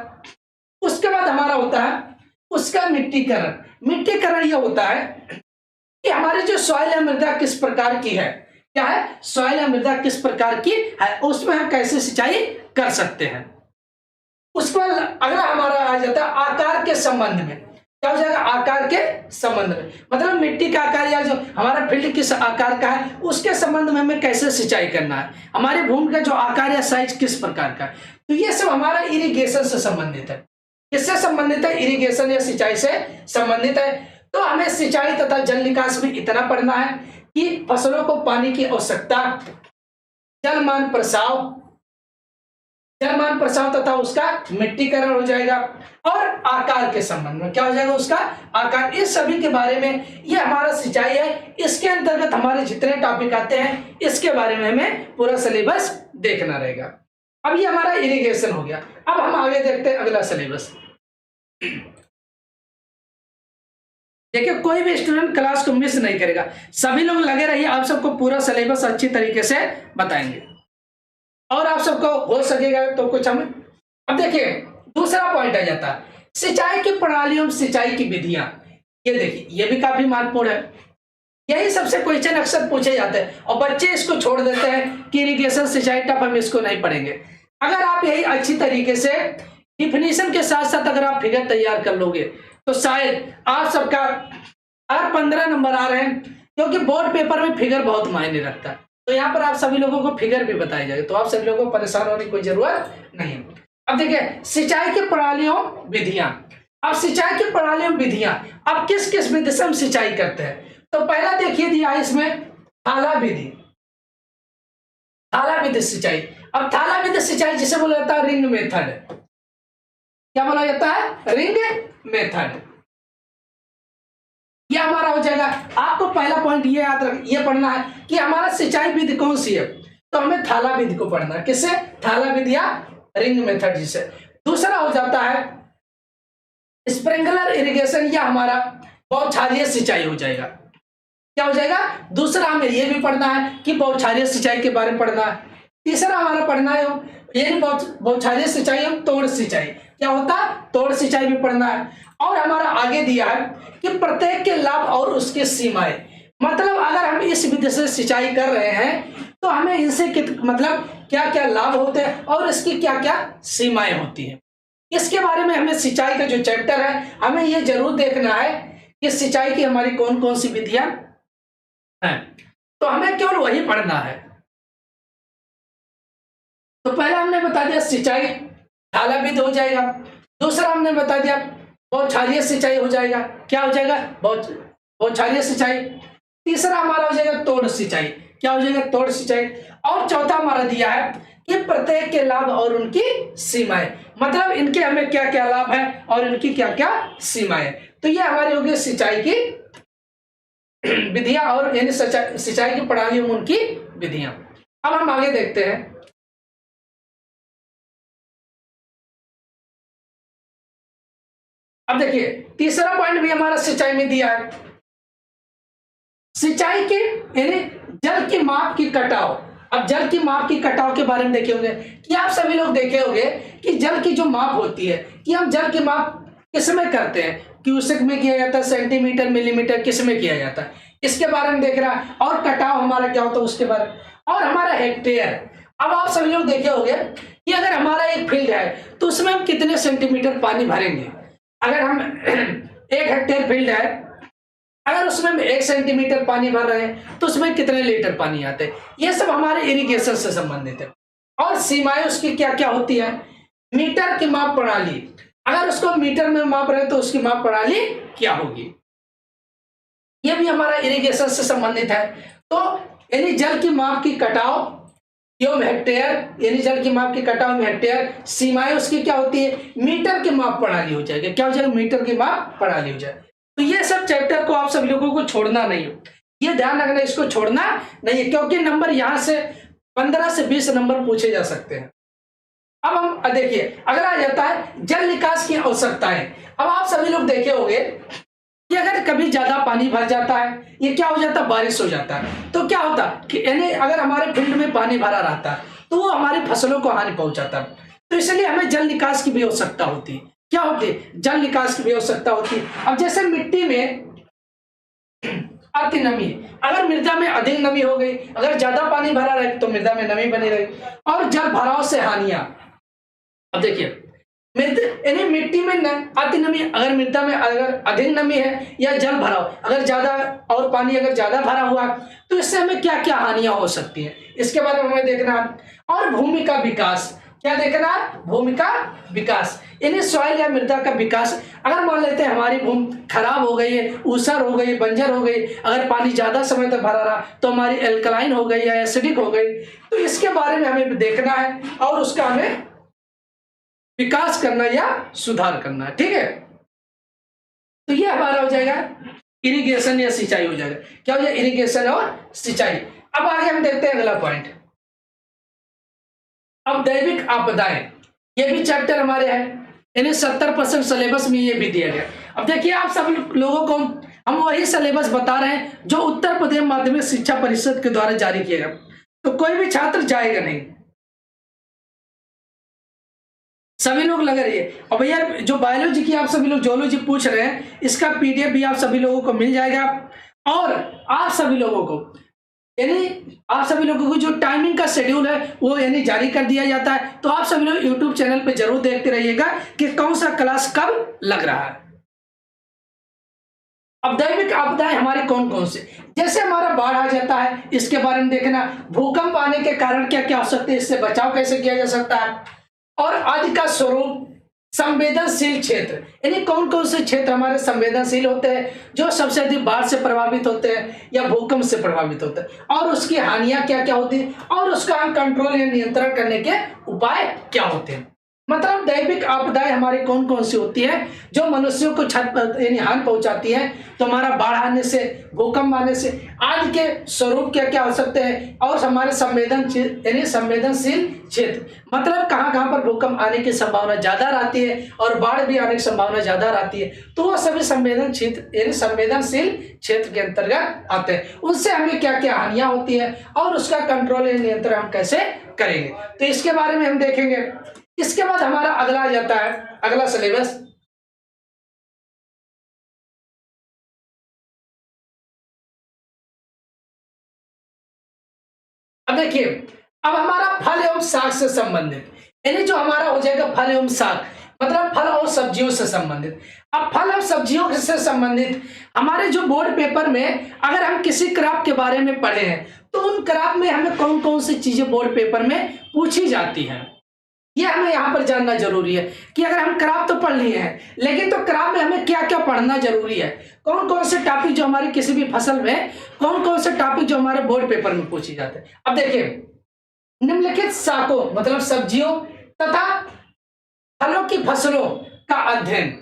उसके बाद हमारा होता है उसका मिट्टीकरण। मिट्टीकरण यह होता है कि हमारी जो सॉइल या मृदा किस प्रकार की है, क्या है, सॉइल या मृदा किस प्रकार की है, उसमें हम कैसे सिंचाई कर सकते हैं। उसके बाद अगला हमारा आ जाता है आकार के संबंध में। क्या हो जाएगा, आकार के संबंध में, मतलब मिट्टी का आकार या जो हमारा फील्ड किस आकार का है उसके संबंध में हमें कैसे सिंचाई करना है, हमारे भूमि का जो आकार या साइज किस प्रकार का है। तो ये सब हमारा इरिगेशन से संबंधित है। किससे संबंधित है, इरिगेशन या सिंचाई से संबंधित है। तो हमें सिंचाई तथा जल निकास में इतना पढ़ना है कि फसलों को पानी की आवश्यकता, जलमान प्रसाव, जलमान प्रसाव तथा उसका मिट्टीकरण हो जाएगा, और आकार के संबंध में क्या हो जाएगा, उसका आकार। इस सभी के बारे में, ये हमारा सिंचाई है, इसके अंतर्गत हमारे जितने टॉपिक आते हैं इसके बारे में हमें पूरा सिलेबस देखना रहेगा। अब ये हमारा इरिगेशन हो गया। अब हम आगे देखते हैं अगला सिलेबस। देखिए, कोई भी स्टूडेंट क्लास को मिस नहीं करेगा, सभी लोग लगे रहिए, आप सबको पूरा सिलेबस अच्छी तरीके से बताएंगे और आप सबको हो सकेगा तो कुछ हम। अब देखिए, दूसरा पॉइंट आ जाता है सिंचाई की प्रणालियों, सिंचाई की विधियां। ये देखिए, ये भी काफी महत्वपूर्ण है। यही सबसे क्वेश्चन अक्सर पूछे जाते हैं और बच्चे इसको छोड़ देते हैं कि इरिगेशन सिंचाई टफ, हम इसको नहीं पढ़ेंगे। अगर आप यही अच्छी तरीके से डिफिनीशन के साथ साथ अगर आप फिगर तैयार कर लोगे तो शायद आप सबका हर 15 नंबर आ रहे हैं, क्योंकि बोर्ड पेपर में फिगर बहुत मायने रखता है। तो यहाँ पर आप सभी लोगों को फिगर भी बताई जाएगी, तो आप सभी लोगों को परेशान होने की कोई जरूरत नहीं है। अब देखिए, सिंचाई की प्रणालियों, विधियां। अब सिंचाई की प्रणालियों, विधियां, अब किस किस विधि से हम सिंचाई करते हैं। तो पहला देखिए दिया है इसमें थाला विधि, थाला विधि सिंचाई। अब थाला विधि सिंचाई जिसे बोला जाता है रिंग मेथड। क्या बोला जाता है, रिंग मेथड। यह हमारा हो जाएगा। आपको पहला पॉइंट ये याद रख, ये पढ़ना है कि हमारा सिंचाई विधि कौन सी है, तो हमें थाला विधि को पढ़ना है। किससे, थाला विधि या रिंग मेथड जिसे। दूसरा हो जाता है स्प्रिंकलर इरिगेशन, या हमारा बौछारिया सिंचाई हो जाएगा। क्या हो जाएगा, दूसरा हमें यह भी पढ़ना है कि बौछारिया सिंचाई के बारे में पढ़ना है। तीसरा हमारा पढ़ना है ये बौछारिया सिंचाई और तोड़ सिंचाई। क्या होता है, तोड़ सिंचाई भी पढ़ना है। और हमारा आगे दिया है कि प्रत्येक के लाभ और उसके सीमाएं, मतलब अगर हम इस विधि से सिंचाई कर रहे हैं तो हमें इनसे मतलब क्या क्या लाभ होते हैं और इसकी क्या क्या सीमाएं होती हैं। इसके बारे में हमें सिंचाई का जो चैप्टर है हमें ये जरूर देखना है कि सिंचाई की हमारी कौन कौन सी विधियां हैं, तो हमें केवल वही पढ़ना है। तो पहला हमने बता दिया सिंचाई थाला विधि हो जाएगा। दूसरा हमने बता दिया बौछारिया सिंचाई हो जाएगा। क्या हो जाएगा, बौछारिया सिंचाई। तीसरा हमारा हो जाएगा तोड़ सिंचाई। क्या हो जाएगा, तोड़ सिंचाई। और चौथा हमारा दिया है कि प्रत्येक के लाभ और उनकी सीमाएं, मतलब इनके हमें क्या क्या लाभ है और इनकी क्या क्या सीमाएं। तो ये हमारी होगी सिंचाई की विधियां और यानी सिंचाई की प्रणाली में उनकी विधियां। अब हम आगे देखते हैं। अब देखिए तीसरा पॉइंट भी हमारा सिंचाई में दिया है, सिंचाई के यानी जल की माप की कटाव। अब जल की माप की कटाव के बारे में देखे होंगे कि आप सभी लोग देखे होंगे कि जल की जो माप होती है कि हम जल की माप किसमें करते हैं, क्यूसेक में किया जाता है, सेंटीमीटर मिलीमीटर किसमें किया जाता है, इसके बारे में देख रहा है। और कटाव हमारा क्या होता है उसके बारे में, और हमारा हेक्टेयर। अब आप सभी लोग देखे होंगे कि अगर हमारा एक फील्ड है तो उसमें हम कितने सेंटीमीटर पानी भरेंगे। अगर हम 1 हेक्टेयर फील्ड है, अगर उसमें हम 1 सेंटीमीटर पानी भर रहे हैं तो उसमें कितने लीटर पानी आते हैं, ये सब हमारे इरिगेशन से संबंधित है। और सीमाएं उसकी क्या क्या होती है, मीटर की माप प्रणाली, अगर उसको मीटर में माप रहे तो उसकी माप प्रणाली क्या होगी, ये भी हमारा इरिगेशन से संबंधित है। तो यानी जल की माप की कटाव एवं हेक्टेयर, यानी जल की माप की कटाव में हेक्टेयर, सीमाएं उसकी क्या होती है, मीटर की माप प्रणाली हो जाएगी। क्या हो जाएगा, मीटर की माप प्रणाली हो जाएगी। तो ये सब चैप्टर को आप सभी लोगों को छोड़ना नहीं है, ये ध्यान रखना, इसको छोड़ना नहीं है, क्योंकि नंबर यहां से 15 से 20 नंबर पूछे जा सकते हैं। अब हम देखिए अगला आ जाता है जल निकास की आवश्यकताएं। अब आप सभी लोग देखे होंगे कि अगर कभी ज्यादा पानी भर जाता है, ये क्या हो जाता है, बारिश हो जाता है, तो क्या होता है कि यानी अगर हमारे फील्ड में पानी भरा रहता है तो वो हमारी फसलों को हानि पहुंचाता है। तो इसलिए हमें जल निकास की भी आवश्यकता होती है। क्या होती है, जल निकास की भी आवश्यकता होती है। अब जैसे मिट्टी में अति नमी, अगर मृदा में अधिक नमी हो गई, अगर ज्यादा पानी भरा रहे तो मृदा में नमी बनी रही। और जल भराव से हानियां, अब देखिए यानी मिट्टी में अति नमी, अगर मृदा में अगर अधिक नमी है या जल भराव अगर ज्यादा, और पानी अगर ज्यादा भरा हुआ तो इससे हमें क्या क्या हानियां हो सकती हैं, इसके बारे में हमें देखना है। और भूमि का विकास, क्या देखना है, भूमि का विकास, यानी सॉइल या मृदा का विकास। अगर मान लेते हैं हमारी भूमि खराब हो गई है, ऊसर हो गई, बंजर हो गई, अगर पानी ज्यादा समय तक भरा रहा तो हमारी एल्कलाइन हो गई या एसिडिक हो गई, तो इसके बारे में हमें देखना है और उसका हमें विकास करना या सुधार करना है। ठीक है, तो ये हमारा हो जाएगा इरिगेशन या सिंचाई हो जाएगा। क्या हो जाएगा, इरिगेशन और सिंचाई। अब आगे हम देखते हैं अगला पॉइंट। अब दैविक आपदाएं, ये भी चैप्टर हमारे हैं, यानी 70% सिलेबस में ये भी दिया गया। अब देखिए आप सभी लोगों को हम वही सिलेबस बता रहे हैं जो उत्तर प्रदेश माध्यमिक शिक्षा परिषद के द्वारा जारी किया गया, तो कोई भी छात्र जाएगा नहीं, सभी लोग लग रही है। और भैया जो बायोलॉजी की आप सभी लोग जोलॉजी पूछ रहे हैं, इसका पीडीएफ भी आप सभी लोगों को मिल जाएगा। और आप सभी लोगों को यानी आप सभी लोगों को जो टाइमिंग का शेड्यूल है वो यानी जारी कर दिया जाता है, तो आप सभी लोग यूट्यूब चैनल पे जरूर देखते रहिएगा कि कौन सा क्लास कब लग रहा है। अब दैविक आपदाएं हमारे कौन कौन से, जैसे हमारा बाढ़ आ जाता है, इसके बारे में देखना, भूकंप आने के कारण क्या क्या हो सकते हैं, इससे बचाव कैसे किया जा सकता है, और आदि का स्वरूप, संवेदनशील क्षेत्र, यानी कौन कौन से क्षेत्र हमारे संवेदनशील होते हैं, जो सबसे अधिक बाढ़ से प्रभावित होते हैं या भूकंप से प्रभावित होते हैं, और उसकी हानियां क्या क्या होती है, और उसका हम कंट्रोल या नियंत्रण करने के उपाय क्या होते हैं। मतलब दैविक आपदाएं हमारी कौन कौन सी होती है जो मनुष्यों को यानी हानि पहुंचाती है। तो हमारा बाढ़ आने से, भूकंप आने से, आदि के स्वरूप क्या क्या हो सकते हैं, और हमारे संवेदनशील क्षेत्र, मतलब कहाँ कहाँ पर भूकंप आने की संभावना ज्यादा रहती है और बाढ़ भी आने की संभावना ज्यादा रहती है, तो वो सभी संवेदनशील क्षेत्र के अंतर्गत आते हैं। उनसे हमें क्या क्या हानियां होती है और उसका कंट्रोल या नियंत्रण हम कैसे करेंगे, तो इसके बारे में हम देखेंगे। इसके बाद हमारा अगला आ जाता है, अगला सिलेबस अब देखिए, अब हमारा फल एवं साग से संबंधित, यानी जो हमारा हो जाएगा फल एवं साग, मतलब फल और सब्जियों से संबंधित। अब फल और सब्जियों से संबंधित हमारे जो बोर्ड पेपर में अगर हम किसी क्रॉप के बारे में पढ़े हैं तो उन क्रॉप में हमें कौन कौन सी चीजें बोर्ड पेपर में पूछी जाती हैं, ये हमें यहाँ पर जानना जरूरी है कि अगर हम क्रॉप तो पढ़ लिए हैं लेकिन तो क्रॉप में हमें क्या क्या पढ़ना जरूरी है, कौन कौन से टॉपिक जो हमारे किसी भी फसल में, कौन कौन से टॉपिक जो हमारे बोर्ड पेपर में पूछे जाते हैं। अब देखिए, निम्नलिखित शाकों मतलब सब्जियों तथा फलों की फसलों का अध्ययन।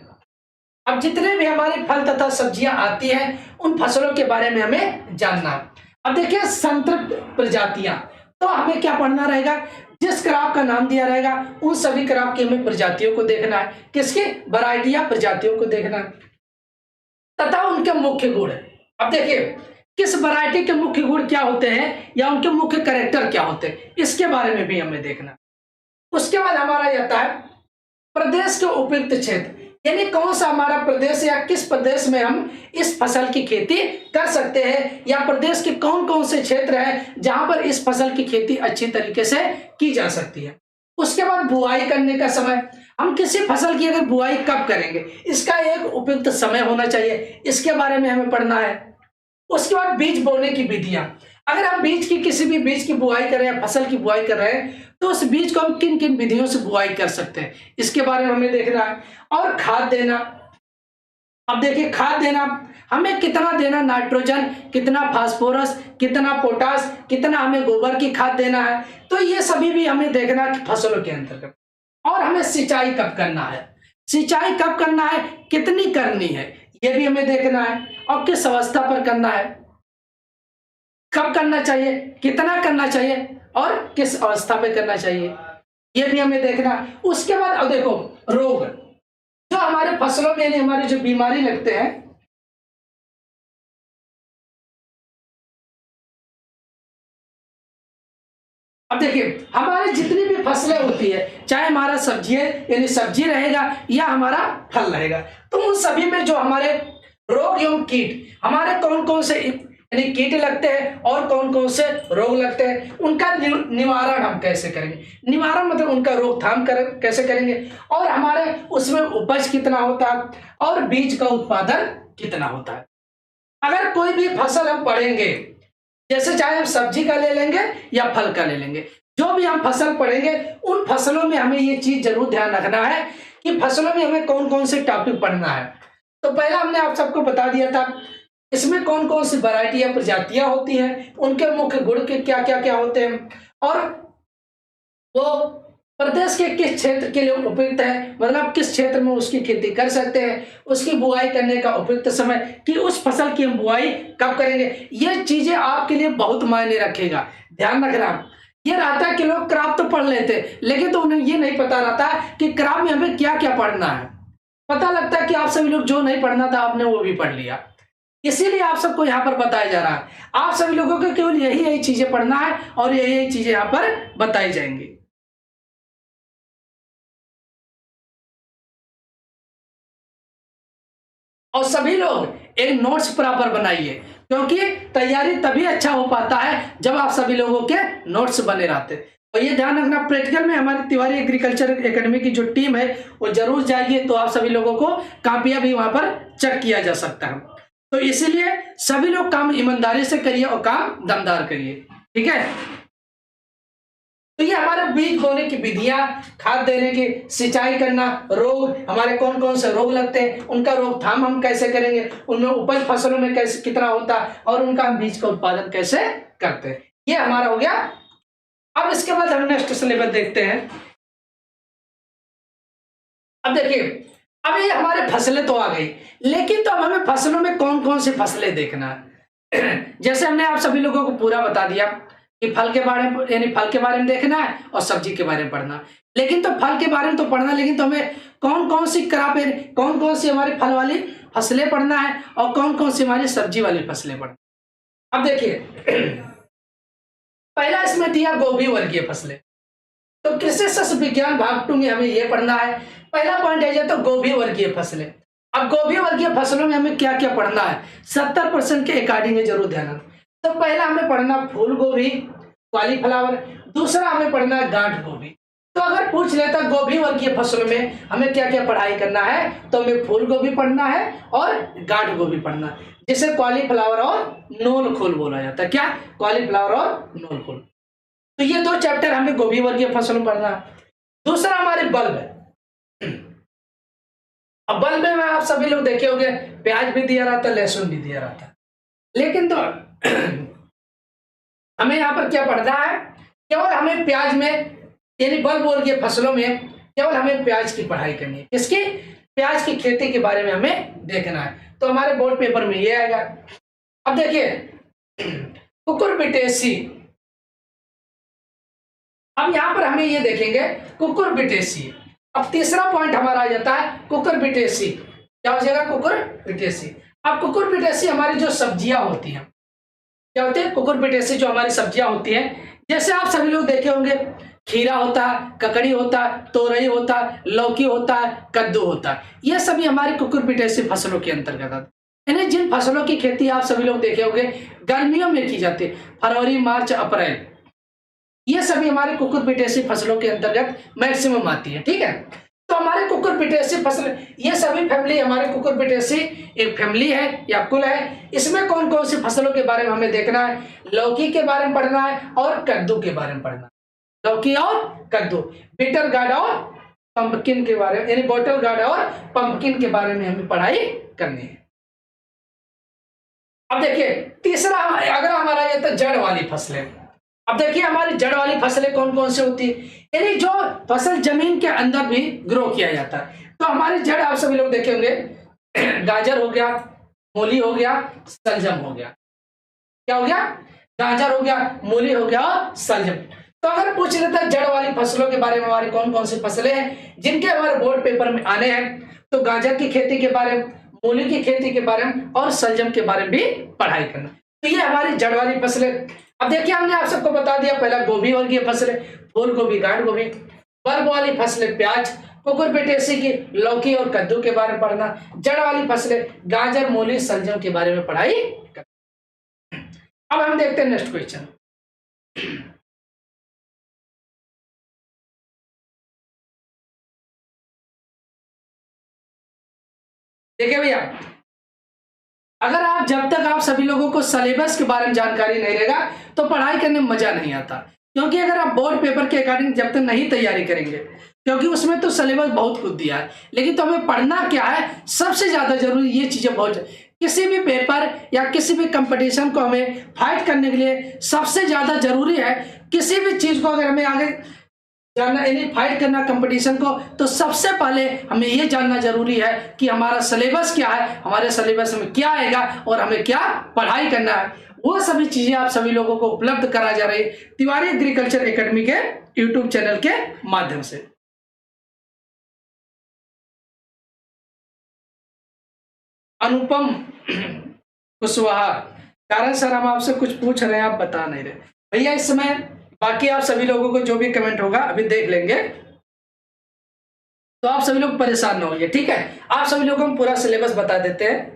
अब जितने भी हमारे फल तथा सब्जियां आती हैं उन फसलों के बारे में हमें जानना है। अब देखिए, संतृप्त प्रजातियां, तो हमें क्या पढ़ना रहेगा, जिस क्रॉप का नाम दिया रहेगा उन सभी क्रॉप की हमें प्रजातियों को देखना है, किसकी वैरायटी या प्रजातियों को देखना है तथा उनके मुख्य गुण। अब देखिए किस वैरायटी के मुख्य गुण क्या होते हैं या उनके मुख्य कैरेक्टर क्या होते हैं, इसके बारे में भी हमें देखना। उसके बाद हमारा यह आता है प्रदेश के उपयुक्त क्षेत्र, यानी कौन सा हमारा प्रदेश या किस प्रदेश में हम इस फसल की खेती कर सकते हैं, या प्रदेश के कौन कौन से क्षेत्र हैं जहां पर इस फसल की खेती अच्छी तरीके से की जा सकती है। उसके बाद बुआई करने का समय, हम किसी फसल की अगर बुआई कब करेंगे इसका एक उपयुक्त समय होना चाहिए, इसके बारे में हमें पढ़ना है। उसके बाद बीज बोने की विधियां, अगर हम बीज की किसी भी बीज की बुआई कर रहे हैं, फसल की बुआई कर रहे हैं, तो उस बीज को हम किन किन विधियों से बुआई कर सकते हैं इसके बारे में हमें देखना है। और खाद देना, अब देखिए खाद देना हमें कितना देना, नाइट्रोजन कितना, फास्फोरस कितना, पोटास कितना, हमें गोबर की खाद देना है, तो ये सभी भी हमें देखना है फसलों के अंतर्गत। और हमें सिंचाई कब करना है, सिंचाई कब करना है, कितनी करनी है, ये भी हमें देखना है, और किस अवस्था पर करना है, कब करना चाहिए, कितना करना चाहिए और किस अवस्था पे करना चाहिए, ये भी हमें देखना है। उसके बाद अब देखो रोग, जो हमारे फसलों में यानी हमारे जो बीमारी लगते हैं, अब देखिए हमारी जितनी भी फसलें होती है, चाहे हमारा सब्जी है यानी सब्जी रहेगा या हमारा फल रहेगा, तो उन सभी में जो हमारे रोग एवं कीट, हमारे कौन कौन से यानी कीट लगते हैं और कौन कौन से रोग लगते हैं, उनका निवारण हम कैसे करेंगे, निवारण मतलब उनका रोकथाम कैसे करेंगे, और हमारे उसमें उपज कितना होता है और बीज का उत्पादन कितना होता है। अगर कोई भी फसल हम पढ़ेंगे, जैसे चाहे हम सब्जी का ले लेंगे या फल का ले लेंगे, जो भी हम फसल पढ़ेंगे उन फसलों में हमें ये चीज जरूर ध्यान रखना है कि फसलों में हमें कौन कौन से टॉपिक पढ़ना है। तो पहला हमने आप सबको बता दिया था इसमें कौन कौन सी वैरायटी या प्रजातियां होती हैं, उनके मुख्य गुण के क्या क्या क्या होते हैं, और वो प्रदेश के किस क्षेत्र के लिए उपयुक्त है, मतलब किस क्षेत्र में उसकी खेती कर सकते हैं, उसकी बुआई करने का उपयुक्त समय कि उस फसल की हम बुआई कब करेंगे, ये चीजें आपके लिए बहुत मायने रखेगा। ध्यान रखना, ये रहता है कि लोग क्रॉप तो पढ़ लेते लेकिन तो उन्हें ये नहीं पता रहता कि क्रॉप में हमें क्या क्या पढ़ना है। पता लगता है कि आप सभी लोग जो नहीं पढ़ना था आपने वो भी पढ़ लिया, इसीलिए आप सबको यहाँ पर बताया जा रहा है। आप सभी लोगों को केवल यही यही चीजें पढ़ना है और यही यही चीजें यहाँ पर बताई जाएंगी। और सभी लोग एक नोट्स प्रॉपर बनाइए, क्योंकि तैयारी तभी अच्छा हो पाता है जब आप सभी लोगों के नोट्स बने रहते। और ये ध्यान रखना प्रैक्टिकल में हमारी तिवारी एग्रीकल्चर एकेडमी की जो टीम है वो जरूर जाएगी, तो आप सभी लोगों को कापियां भी वहां पर चेक किया जा सकता है। तो इसीलिए सभी लोग काम ईमानदारी से करिए और काम दमदार करिए, ठीक है। तो ये हमारे बीज बोने की विधियां, खाद देने की, सिंचाई करना, रोग, हमारे कौन कौन से रोग लगते हैं उनका रोकथाम हम कैसे करेंगे, उनमें उपज फसलों में कैसे कितना होता है और उनका हम बीज का उत्पादन कैसे करते हैं, ये हमारा हो गया। अब इसके बाद हम नेक्स्ट सिलेबस देखते हैं। अब देखिए अब ये हमारे फसलें तो आ गई, लेकिन तो अब हमें फसलों में कौन कौन सी फसलें देखना है। जैसे हमने आप सभी लोगों को पूरा बता दिया कि फल के बारे में यानी फल के बारे में देखना है और सब्जी के बारे में पढ़ना, लेकिन तो फल के बारे में तो पढ़ना, लेकिन तो हमें कौन कौन सी क्रॉप कौन कौन सी हमारी फल वाली फसलें पढ़ना है और कौन कौन सी हमारी सब्जी वाली फसलें पढ़ना। अब देखिए पहला इसमें दिया गोभी वर्गीय फसलें, तो कृषि शस्त्र विज्ञान भाग 2 में हमें यह पढ़ना है। पहला पॉइंट है तो गोभी वर्गीय फसलें। अब गोभी वर्गीय फसलों में हमें क्या क्या पढ़ना है, 70% के अकॉर्डिंग जरूर ध्यान रखना। तो पहला हमें पढ़ना फूल गोभी, कॉलीफ्लावर, दूसरा हमें पढ़ना गांठ गोभी। तो अगर पूछ लेता गोभी वर्गीय फसलों में हमें क्या क्या पढ़ाई करना है, तो हमें फूल गोभी पढ़ना है और गांठ गोभी पढ़ना है, जिसे कॉलीफ्लावर और नोल खोल बोला जाता है। क्या, कॉलीफ्लावर और नोल खोल। तो ये 2 चैप्टर हमें गोभी वर्गीय फसलों पढ़ना है। दूसरा हमारे बल्ब है। अब बल्ब में आप सभी लोग देखे होंगे प्याज भी दिया रहता है, लहसुन भी दिया रहता है, लेकिन तो हमें यहाँ पर क्या पढ़ना है, केवल हमें प्याज में यानी बल्ब वर्गीय फसलों में केवल हमें प्याज की पढ़ाई करनी है। किसकी, प्याज की खेती के बारे में हमें देखना है। तो हमारे बोर्ड पेपर में ये आएगा। अब देखिए कुकुरबिटेसी अब यहाँ पर हमें ये देखेंगे कुकुरबिटेसी। अब तीसरा पॉइंट हमारा आ जाता है कुकुरबिटेसी। क्या हो जाएगा? कुकुरबिटेसी। अब कुकुरबिटेसी हमारी जो सब्जियां होती हैं, क्या होती है? कुकुरबिटेसी जो हमारी सब्जियां होती हैं, जैसे आप सभी लोग देखे होंगे, खीरा होता है, ककड़ी होता है, तोरई होता है, लौकी होता है, कद्दू होता है, ये सभी हमारी कुकुरबिटेसी फसलों के अंतर्गत आते हैं। इन्हें जिन फसलों की खेती आप सभी लोग देखे होंगे गर्मियों में की जाती है, फरवरी, मार्च, अप्रैल, ये सभी हमारे कुकुरबिटेसी फसलों के अंतर्गत मैक्सिमम आती है। ठीक है, तो हमारे कुकुरबिटेसी फसल, ये सभी फैमिली हमारे कुकुरबिटेसी एक फैमिली है या कुल है। इसमें कौन कौन सी फसलों के बारे में हमें देखना है? लौकी के बारे में पढ़ना है और कद्दू के बारे में पढ़ना है। लौकी और कद्दू, बिटर गार्ड और पंपकिन के बारे में, यानी बॉटल गार्ड और पंपकिन के बारे में हमें पढ़ाई करनी है। अब देखिए तीसरा, अगर हमारा ये तो जड़ वाली फसलें। अब देखिए हमारी जड़ वाली फसलें कौन कौन सी होती है, यानी जो फसल जमीन के अंदर भी ग्रो किया जाता है। तो हमारी जड़ आप सभी लोग देखे होंगे, गाजर हो गया, मूली हो गया, सलजम हो गया। क्या हो गया? गाजर हो गया, मूली हो गया और सलजम। तो अगर पूछ लेता है जड़ वाली फसलों के बारे में हमारी कौन कौन सी फसलें हैं जिनके हमारे बोर्ड पेपर में आने हैं, तो गाजर की खेती के बारे में, मूली की खेती के बारे में और सलजम के बारे में भी पढ़ाई करना। तो ये हमारी जड़ वाली फसलें। अब देखिए हमने आप सबको बता दिया, पहला गोभी वर्गीय फसलें, फूल गोभी, गांठ गोभी, बल्ब वाली फसलें प्याज, कुकुरबिटेसी की लौकी और कद्दू के बारे में पढ़ना, जड़ वाली फसलें गाजर, मूली, सलजम के बारे में पढ़ाई करना। अब हम देखते हैं नेक्स्ट क्वेश्चन। देखिए भैया, अगर आप जब तक आप सभी लोगों को सिलेबस के बारे में जानकारी नहीं रहेगा तो पढ़ाई करने में मजा नहीं आता। क्योंकि अगर आप बोर्ड पेपर के अकॉर्डिंग जब तक नहीं तैयारी करेंगे, क्योंकि उसमें तो सिलेबस बहुत कुछ दिया है, लेकिन तो हमें पढ़ना क्या है सबसे ज्यादा जरूरी, ये चीजें बहुत, किसी भी पेपर या किसी भी कंपटीशन को हमें फाइट करने के लिए सबसे ज्यादा जरूरी है, किसी भी चीज को अगर हमें आगे जानना, यानी फाइट करना कंपटीशन को, तो सबसे पहले हमें यह जानना जरूरी है कि हमारा सिलेबस क्या है, हमारे सिलेबस में क्या आएगा और हमें क्या पढ़ाई करना है। वो सभी चीजें आप सभी लोगों को उपलब्ध करा जा रही है तिवारी एग्रीकल्चर एकेडमी के यूट्यूब चैनल के माध्यम से। अनुपम कुशवाहा, कारण सर हम आपसे कुछ पूछ रहे हैं आप बता नहीं रहे। भैया इस समय बाकी आप सभी लोगों को जो भी कमेंट होगा अभी देख लेंगे, तो आप सभी लोग परेशान ना होइए। ठीक है, आप सभी लोगों को हम पूरा सिलेबस बता देते हैं।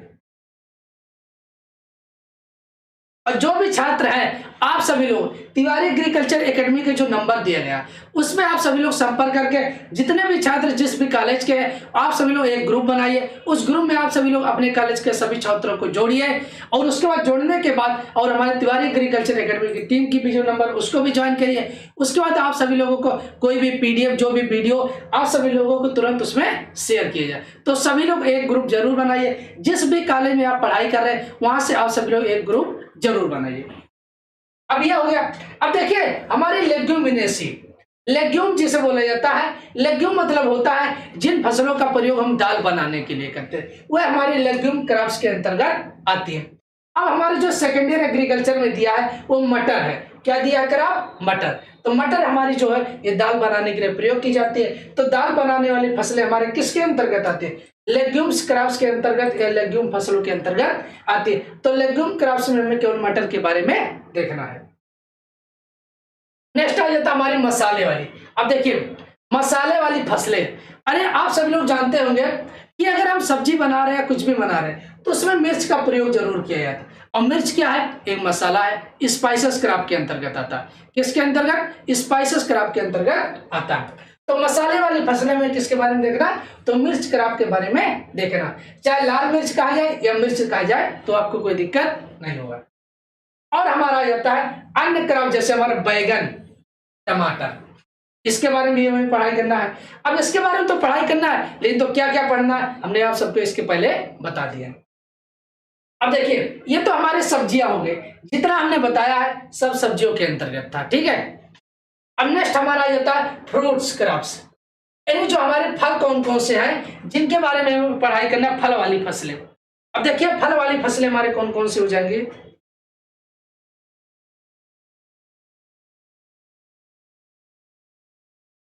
और जो भी छात्र हैं आप सभी लोग तिवारी एग्रीकल्चर एकेडमी के जो नंबर दिया गया उसमें आप सभी लोग संपर्क करके, जितने भी छात्र जिस भी कॉलेज के हैं आप सभी लोग एक ग्रुप बनाइए। उस ग्रुप में आप सभी लोग अपने कॉलेज के सभी छात्रों को जोड़िए और उसके बाद जोड़ने के बाद और हमारे तिवारी एग्रीकल्चर एकेडमी की टीम की भी जो नंबर उसको भी ज्वाइन करिए। उसके बाद आप सभी लोगों को कोई भी PDF जो भी वीडियो आप सभी लोगों को तुरंत उसमें शेयर किया जाए। तो सभी लोग एक ग्रुप जरूर बनाइए, जिस भी कॉलेज में आप पढ़ाई कर रहे हैं वहां से आप सभी लोग एक ग्रुप जरूर बनाइए। अब यह हो गया। अब देखिए हमारी लेग्यूमिनेसी, लेग्यूम जिसे बोला जाता है, लेग्यूम मतलब होता है जिन फसलों का प्रयोग हम दाल बनाने के लिए करते हैं, वह हमारी लेग्यूम क्रॉप्स के अंतर्गत आती है। अब हमारे जो सेकेंडरी एग्रीकल्चर में दिया है वो मटर है। क्या दिया क्रॉप? मटर। तो मटर हमारी जो है ये दाल बनाने के लिए प्रयोग की जाती है। तो दाल बनाने वाली फसलें हमारे किसके अंतर्गत आती है? लेग्यूम्स क्रॉप्स के अंतर्गत या लेग्यूम फसलों के अंतर्गत आती है। तो लेग्यूम क्रॉप्स में हमें केवल मटर के बारे में देखना है। नेक्स्ट आ जाता हमारी मसाले वाली। अब देखिए मसाले वाली फसलें, अरे आप सभी लोग जानते होंगे कि अगर हम सब्जी बना रहे हैं कुछ भी बना रहे हैं तो उसमें मिर्च का प्रयोग जरूर किया जाता है। और मिर्च क्या है? एक मसाला है, स्पाइसेस क्रॉप के अंतर्गत आता है। किसके अंतर्गत? स्पाइसेस क्रॉप के अंतर्गत आता है। तो मसाले वाली फसलें में किसके बारे में देखना? तो मिर्च क्रॉप के बारे में देखना। चाहे लाल मिर्च कहा जाए या मिर्च कहा जाए तो आपको कोई दिक्कत नहीं होगा। और हमारा आ जाता है अन्य क्रॉप, जैसे हमारा बैगन, टमाटर, इसके बारे में भी हमें पढ़ाई करना है। अब इसके बारे में तो पढ़ाई करना है, लेकिन तो क्या क्या पढ़ना है हमने आप सबको इसके पहले बता दिया। अब देखिए ये तो हमारे सब्जियां हो गई, जितना हमने बताया है सब सब्जियों के अंतर्गत था। ठीक है, अब नेक्स्ट हमारा जाता है फ्रूट्स क्रॉप्स, यानी जो हमारे फल कौन कौन से हैं जिनके बारे में हमें पढ़ाई करना है, फल वाली फसलें। अब देखिए फल वाली फसलें हमारे कौन कौन सी हो जाएंगी?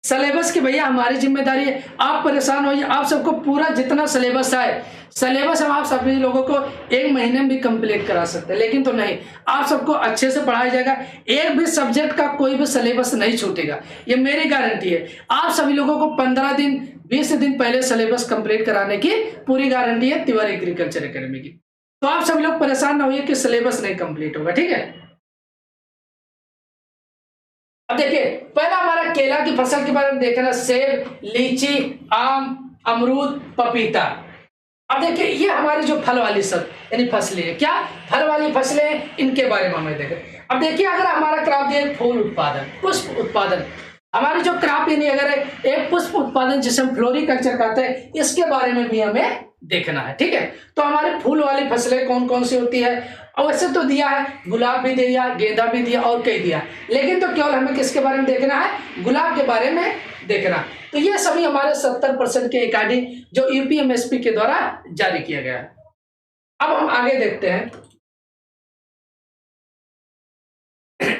सिलेबस की भैया हमारी जिम्मेदारी है, आप परेशान होइए, आप सबको पूरा जितना सिलेबस है, सिलेबस हम आप सभी लोगों को 1 महीने में भी कंप्लीट करा सकते हैं, लेकिन तो नहीं, आप सबको अच्छे से पढ़ाया जाएगा, एक भी सब्जेक्ट का कोई भी सिलेबस नहीं छूटेगा, ये मेरी गारंटी है। आप सभी लोगों को 15 दिन 20 दिन पहले सिलेबस कंप्लीट कराने की पूरी गारंटी है तिवारी एग्रीकल्चर एकेडमी की। तो आप सभी लोग परेशान ना होइए कि सिलेबस नहीं कंप्लीट होगा, ठीक है। अब देखिए, पहला हमारा केला की फसल के बारे में देखना, सेब, लीची, आम, अमरूद, पपीता। अब देखिए, ये हमारी जो फल वाली सब यानी फसलें है, क्या फल वाली फसलें, इनके बारे में हमें देखें। अब देखिए, अगर हमारा क्रॉप है फूल उत्पादन, पुष्प उत्पादन, हमारी जो क्रॉप यानी अगर एक पुष्प उत्पादन जिसे हम फ्लोरिकल्चर कहते हैं, इसके बारे में भी हमें देखना है, ठीक है। तो हमारे फूल वाली फसलें कौन कौन सी होती है, और वैसे तो दिया है, गुलाब भी दिया, गेंदा भी दिया और कई दिया, लेकिन तो केवल हमें किसके बारे में देखना है, गुलाब के बारे में देखना। तो ये सभी हमारे 70% के अकॉर्डिंग जो यूपीएमएसपी के द्वारा जारी किया गया है। अब हम आगे देखते हैं।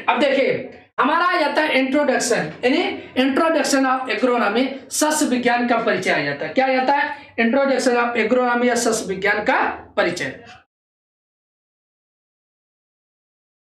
अब देखिए, हमारा आ जाता है इंट्रोडक्शन, यानी इंट्रोडक्शन ऑफ एग्रोनॉमी, सस्य विज्ञान का परिचय आ जाता है। क्या आ जाता है, इंट्रोडक्शन ऑफ एग्रोनॉमी या सस्य विज्ञान का परिचय।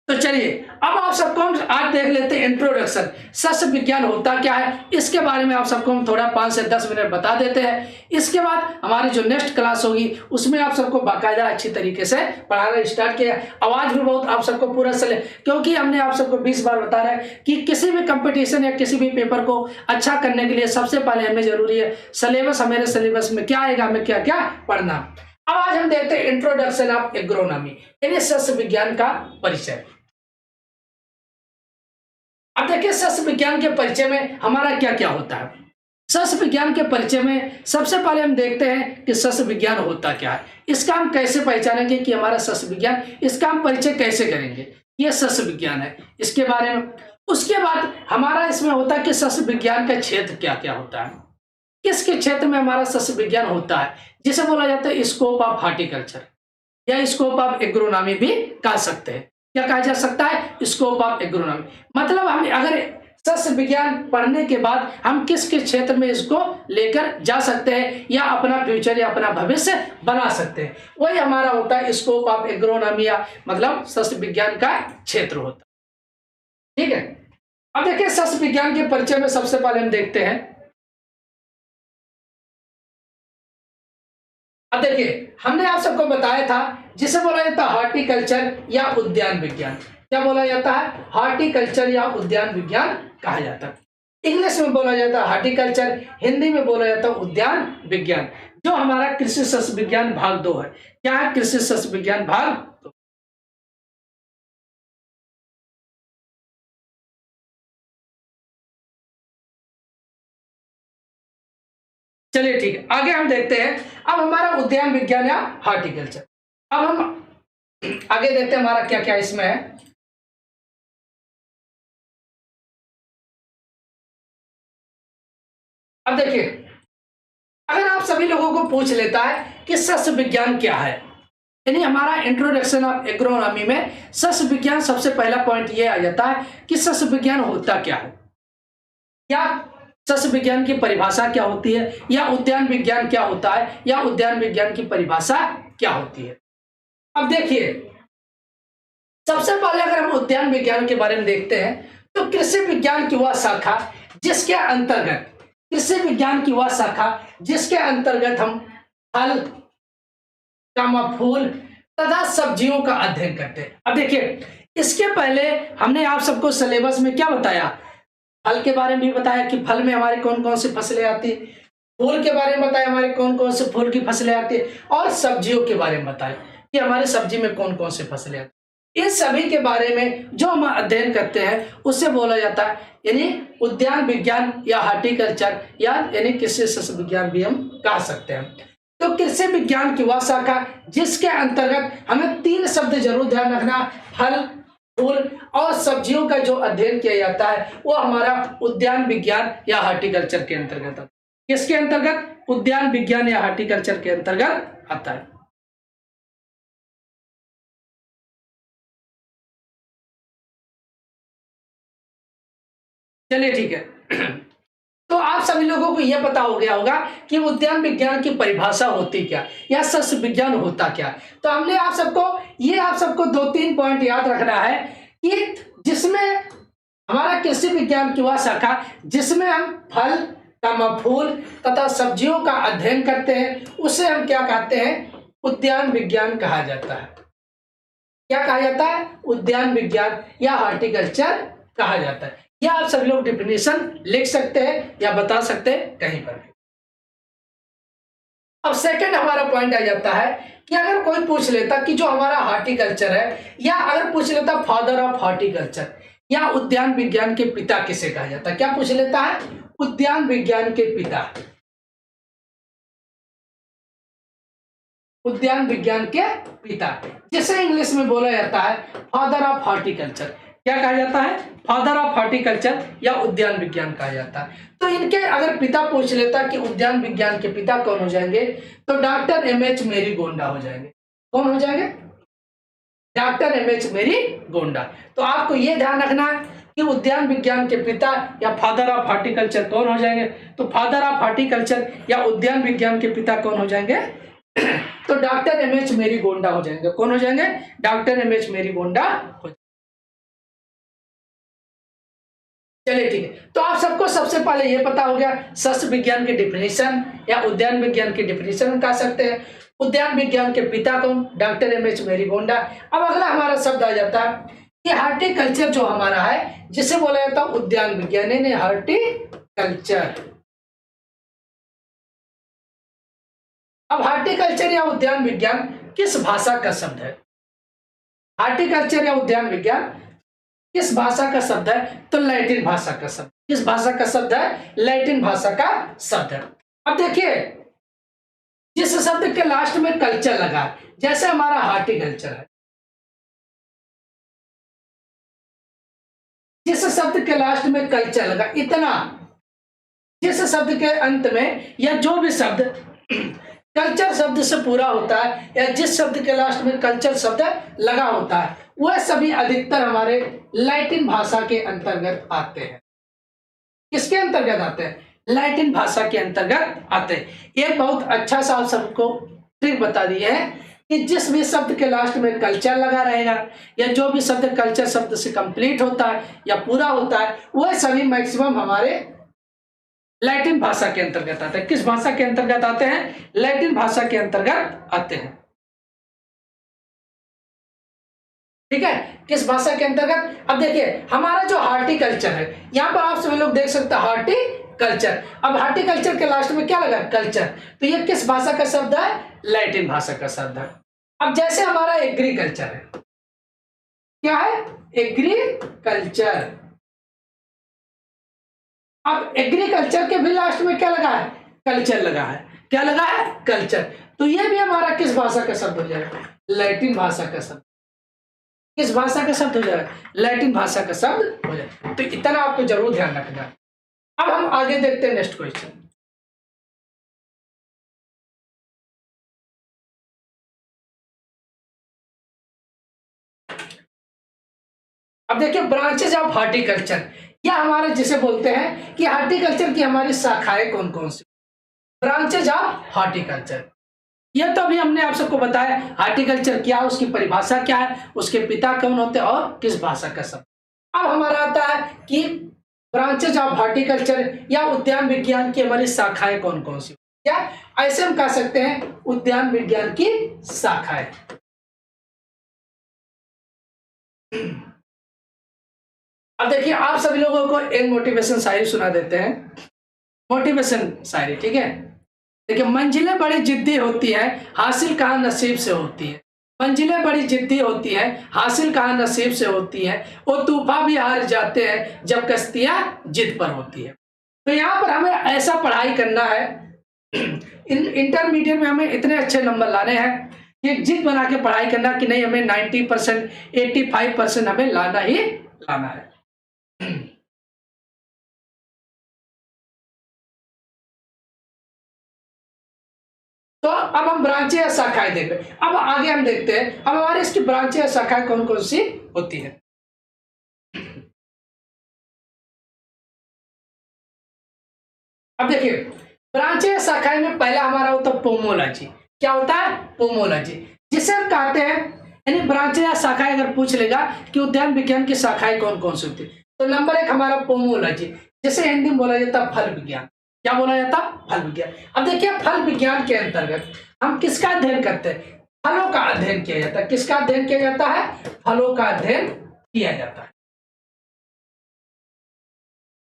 तो चलिए, अब आप सबको हम आज देख लेते हैं इंट्रोडक्शन, सस्य विज्ञान होता क्या है, इसके बारे में आप सबको हम थोड़ा 5 से 10 मिनट बता देते हैं। इसके बाद हमारी जो नेक्स्ट क्लास होगी उसमें आप सबको बाकायदा अच्छी तरीके से पढ़ाना स्टार्ट किया। आवाज भी बहुत आप सबको पूरा चले, क्योंकि हमने आप सबको 20 बार बता रहा है कि किसी भी कंपटीशन या किसी भी पेपर को अच्छा करने के लिए सबसे पहले हमें जरूरी है सिलेबस, हमारे सिलेबस में क्या आएगा, हमें क्या क्या पढ़ना। अब आज हम देखते हैं इंट्रोडक्शन ऑफ एग्रोनॉमी, यानी सस्य विज्ञान का परिचय। अब देखिए, सस्य विज्ञान के परिचय में हमारा क्या क्या होता है। सस्य विज्ञान के परिचय में सबसे पहले हम देखते हैं कि सस्य विज्ञान होता क्या है, इसका हम कैसे पहचानेंगे कि हमारा सस्य विज्ञान, इसका हम परिचय कैसे करेंगे, ये सस्य विज्ञान है, इसके बारे में। उसके बाद हमारा इसमें होता है कि सस्य विज्ञान का क्षेत्र क्या क्या होता है, किसके क्षेत्र में हमारा सस्य विज्ञान होता है, जिसे बोला जाता है स्कोप ऑफ हॉर्टिकल्चर या स्कोप ऑफ एग्रोनॉमी भी कह सकते हैं। क्या कहा जा सकता है, स्कोप ऑफ एग्रोनॉमी, मतलब हम अगर सस्य विज्ञान पढ़ने के बाद हम किस किस क्षेत्र में इसको लेकर जा सकते हैं या अपना फ्यूचर या अपना भविष्य बना सकते हैं, वही हमारा होता है स्कोप ऑफ एग्रोनॉमी, या मतलब सस्य विज्ञान का क्षेत्र होता है, ठीक है। अब देखिए, सस्य विज्ञान के परिचय में सबसे पहले हम देखते हैं। अब देखिए, हमने आप सबको बताया था जिसे बोला जाता है हॉर्टिकल्चर या उद्यान विज्ञान। क्या बोला जाता है, हॉर्टिकल्चर या उद्यान विज्ञान कहा जाता है। इंग्लिश में बोला जाता है हॉर्टिकल्चर, हिंदी में बोला जाता है उद्यान विज्ञान। जो हमारा कृषि सस्य विज्ञान भाग 2 है, क्या है, कृषि सस्य विज्ञान भाग 2। चलिए ठीक है, आगे हम देखते हैं। अब हमारा उद्यान विज्ञान या हॉर्टिकल्चर, अब हम आगे देखते हैं हमारा क्या क्या इसमें है। अब देखिए, अगर आप सभी लोगों को पूछ लेता है कि सस्य विज्ञान क्या है, यानी हमारा इंट्रोडक्शन ऑफ एग्रोनॉमी में सस्य विज्ञान सबसे पहला पॉइंट ये आ जाता है कि सस्य विज्ञान होता क्या है, या सस्य विज्ञान की परिभाषा क्या होती है, या उद्यान विज्ञान क्या होता है, या उद्यान विज्ञान की परिभाषा क्या होती है। अब देखिए, सबसे पहले अगर हम उद्यान विज्ञान के बारे में देखते हैं तो कृषि विज्ञान की वह शाखा जिसके अंतर्गत, कृषि विज्ञान की वह शाखा जिसके अंतर्गत हम फल, फूल तथा सब्जियों का अध्ययन करते हैं। अब देखिए, इसके पहले हमने आप सबको सिलेबस में क्या बताया, फल के बारे में भी बताया कि फल में हमारे कौन कौन सी फसलें आती है, फूल के बारे में बताया हमारे कौन कौन से फूल की फसलें आती है, और सब्जियों के बारे में बताया कि हमारे सब्जी में कौन कौन से फसलें आती है। इन सभी के बारे में जो हम अध्ययन करते हैं उसे बोला जाता है यानी उद्यान विज्ञान या हॉर्टिकल्चर, या यानी कृषि सस्य विज्ञान भी हम कह सकते हैं। तो कृषि विज्ञान की वह शाखा जिसके अंतर्गत हमें 3 शब्द जरूर ध्यान रखना, फल, फूल और सब्जियों का जो अध्ययन किया जाता है वो हमारा उद्यान विज्ञान या हॉर्टिकल्चर के अंतर्गत आता है। किसके अंतर्गत, उद्यान विज्ञान या हॉर्टिकल्चर के अंतर्गत आता है। चलिए ठीक है। तो आप सभी लोगों को यह पता हो गया होगा कि उद्यान विज्ञान की परिभाषा होती क्या या सस्य विज्ञान होता क्या। तो हमने आप सबको 2-3 पॉइंट याद रखना है कि जिसमें हमारा कृषि विज्ञान की वह शाखा जिसमें हम फल फूल तथा सब्जियों का अध्ययन करते हैं उसे हम क्या कहते हैं, उद्यान विज्ञान कहा जाता है। क्या कहा जाता है, उद्यान विज्ञान या हॉर्टिकल्चर कहा जाता है। या आप सभी लोग डिफिनेशन लिख सकते हैं या बता सकते हैं कहीं पर भी। अब सेकंड हमारा पॉइंट आ जाता है कि अगर कोई पूछ लेता कि जो हमारा हॉर्टिकल्चर है, या अगर पूछ लेता फादर ऑफ हॉर्टिकल्चर या उद्यान विज्ञान के पिता किसे कहा जाता है, क्या पूछ लेता है, उद्यान विज्ञान के पिता, उद्यान विज्ञान के पिता, जिसे इंग्लिश में बोला जाता है फादर ऑफ हॉर्टिकल्चर। क्या कहा जाता है, फादर ऑफ हॉर्टिकल्चर या उद्यान विज्ञान कहा जाता है। तो इनके अगर पिता पूछ लेता कि उद्यान विज्ञान के पिता कौन हो जाएंगे, तो डॉक्टर एमएच मेरी गोंडा हो जाएंगे। कौन हो जाएंगे, डॉक्टर एमएच मेरी गोंडा। तो आपको यह ध्यान रखना है कि उद्यान विज्ञान के पिता या फादर ऑफ हॉर्टिकल्चर कौन हो जाएंगे। तो फादर ऑफ हॉर्टिकल्चर या उद्यान विज्ञान के पिता कौन हो जाएंगे, तो डॉक्टर एमएच मेरी गोंडा हो जाएंगे। कौन हो जाएंगे, डॉक्टर एमएच मेरी गोंडा हो। चलिए ठीक है, तो आप सबको सबसे पहले ये पता हो गया सस्य विज्ञान की डिफिनेशन या उद्यान विज्ञान की डिफिनेशन कह सकते हैं। उद्यान विज्ञान के पिता कौन, डॉक्टर एमएच मेरी गोंडा। अब अगला हमारा शब्द आ जाता है कि हॉर्टिकल्चर जो हमारा है जिसे बोला जाता है उद्यान विज्ञान, यानी हॉर्टिकल्चर। अब हॉर्टिकल्चर या उद्यान विज्ञान किस भाषा का शब्द है, हॉर्टिकल्चर या उद्यान विज्ञान किस भाषा का शब्द है, तो लैटिन भाषा का शब्द। किस भाषा का शब्द है, लैटिन भाषा का शब्द है। अब देखिए जिस शब्द के लास्ट में कल्चर लगा, जैसे हमारा हॉर्टिकल्चर है, जिस शब्द के लास्ट में कल्चर लगा, इतना जिस शब्द के अंत में या जो भी शब्द कल्चर शब्द से पूरा होता है या जिस शब्द के लास्ट में कल्चर शब्द लगा होता है, वह सभी अधिकतर हमारे लैटिन भाषा के अंतर्गत आते हैं। किसके अंतर्गत आते हैं, लैटिन भाषा के अंतर्गत आते हैं। एक बहुत अच्छा सा आप सबको ट्रिक बता दी है कि जिस भी शब्द के लास्ट में कल्चर लगा रहेगा या जो भी शब्द कल्चर शब्द से कंप्लीट होता है या पूरा होता है, वह सभी मैक्सिमम हमारे लैटिन भाषा के अंतर्गत आते हैं। किस भाषा के अंतर्गत आते हैं, लैटिन भाषा के अंतर्गत आते हैं। ठीक है, किस भाषा के अंतर्गत। अब देखिए हमारा जो हॉर्टिकल्चर है, यहां पर आप सभी लोग देख सकते हैं हॉर्टिकल्चर। अब हॉर्टिकल्चर के लास्ट में क्या लगा, कल्चर, तो ये किस भाषा का शब्द है, लैटिन भाषा का शब्द है। अब जैसे हमारा एग्रीकल्चर है, क्या है, एग्रीकल्चर। अब एग्रीकल्चर के भी लास्ट में क्या लगा है, कल्चर लगा है। क्या लगा है, कल्चर। तो ये भी हमारा किस भाषा का शब्द हो जाएगा, लैटिन भाषा का शब्द। किस भाषा का शब्द हो जाएगा, लैटिन भाषा का शब्द हो जाएगा। तो इतना आपको जरूर ध्यान रखना। अब हम आगे देखते हैं नेक्स्ट क्वेश्चन। अब देखिए ब्रांचेज ऑफ हॉर्टिकल्चर, या हमारे जिसे बोलते हैं कि हॉर्टिकल्चर की हमारी शाखाएं कौन कौन सी, ब्रांचेज ऑफ हॉर्टिकल्चर। यह तो अभी हमने आप सबको बताया हॉर्टिकल्चर क्या, उसकी परिभाषा क्या है, उसके पिता कौन होते हैं और किस भाषा का शब्द। अब हमारा आता है कि ब्रांचेज ऑफ हॉर्टिकल्चर या उद्यान विज्ञान की हमारी शाखाएं कौन कौन सी, क्या ऐसे हम कह सकते हैं उद्यान विज्ञान की शाखाएं। अब देखिए आप सभी लोगों को एक मोटिवेशन शायरी सुना देते हैं, मोटिवेशन शायरी। ठीक है, देखिए मंजिलें बड़ी जिद्दी होती है, हासिल कहाँ नसीब से होती है। मंजिलें बड़ी जिद्दी होती है, हासिल कहाँ नसीब से होती है। वो तूफान भी हार जाते हैं जब कश्तियां जिद पर होती है। तो यहाँ पर हमें ऐसा पढ़ाई करना है, इंटरमीडिएट में हमें इतने अच्छे नंबर लाने हैं कि जिद बना के पढ़ाई करना कि नहीं हमें 90% 85% हमें लाना ही लाना है। तो अब हम ब्रांचें या शाखाएं देख रहे हैं। अब आगे हम देखते हैं अब हमारे इसकी ब्रांचें या शाखाएं कौन कौन सी होती है। अब देखिए ब्रांचें शाखाएं में पहला हमारा होता है पोमोलॉजी। क्या होता है? पोमोलॉजी, जिसे हम कहते हैं यानी ब्रांचें या शाखाएं अगर पूछ लेगा कि उद्यान विज्ञान की शाखाएं कौन कौन सी होती है, तो नंबर 1 हमारा पोमोलॉजी, जिसे हिंदी में बोला जाता है फल विज्ञान। क्या बोला जाता? फल विज्ञान। अब देखिए फल विज्ञान के अंतर्गत हम किसका अध्ययन करते हैं? फलों का अध्ययन किया जाता है। किसका अध्ययन किया जाता है? फलों का अध्ययन किया जाता है।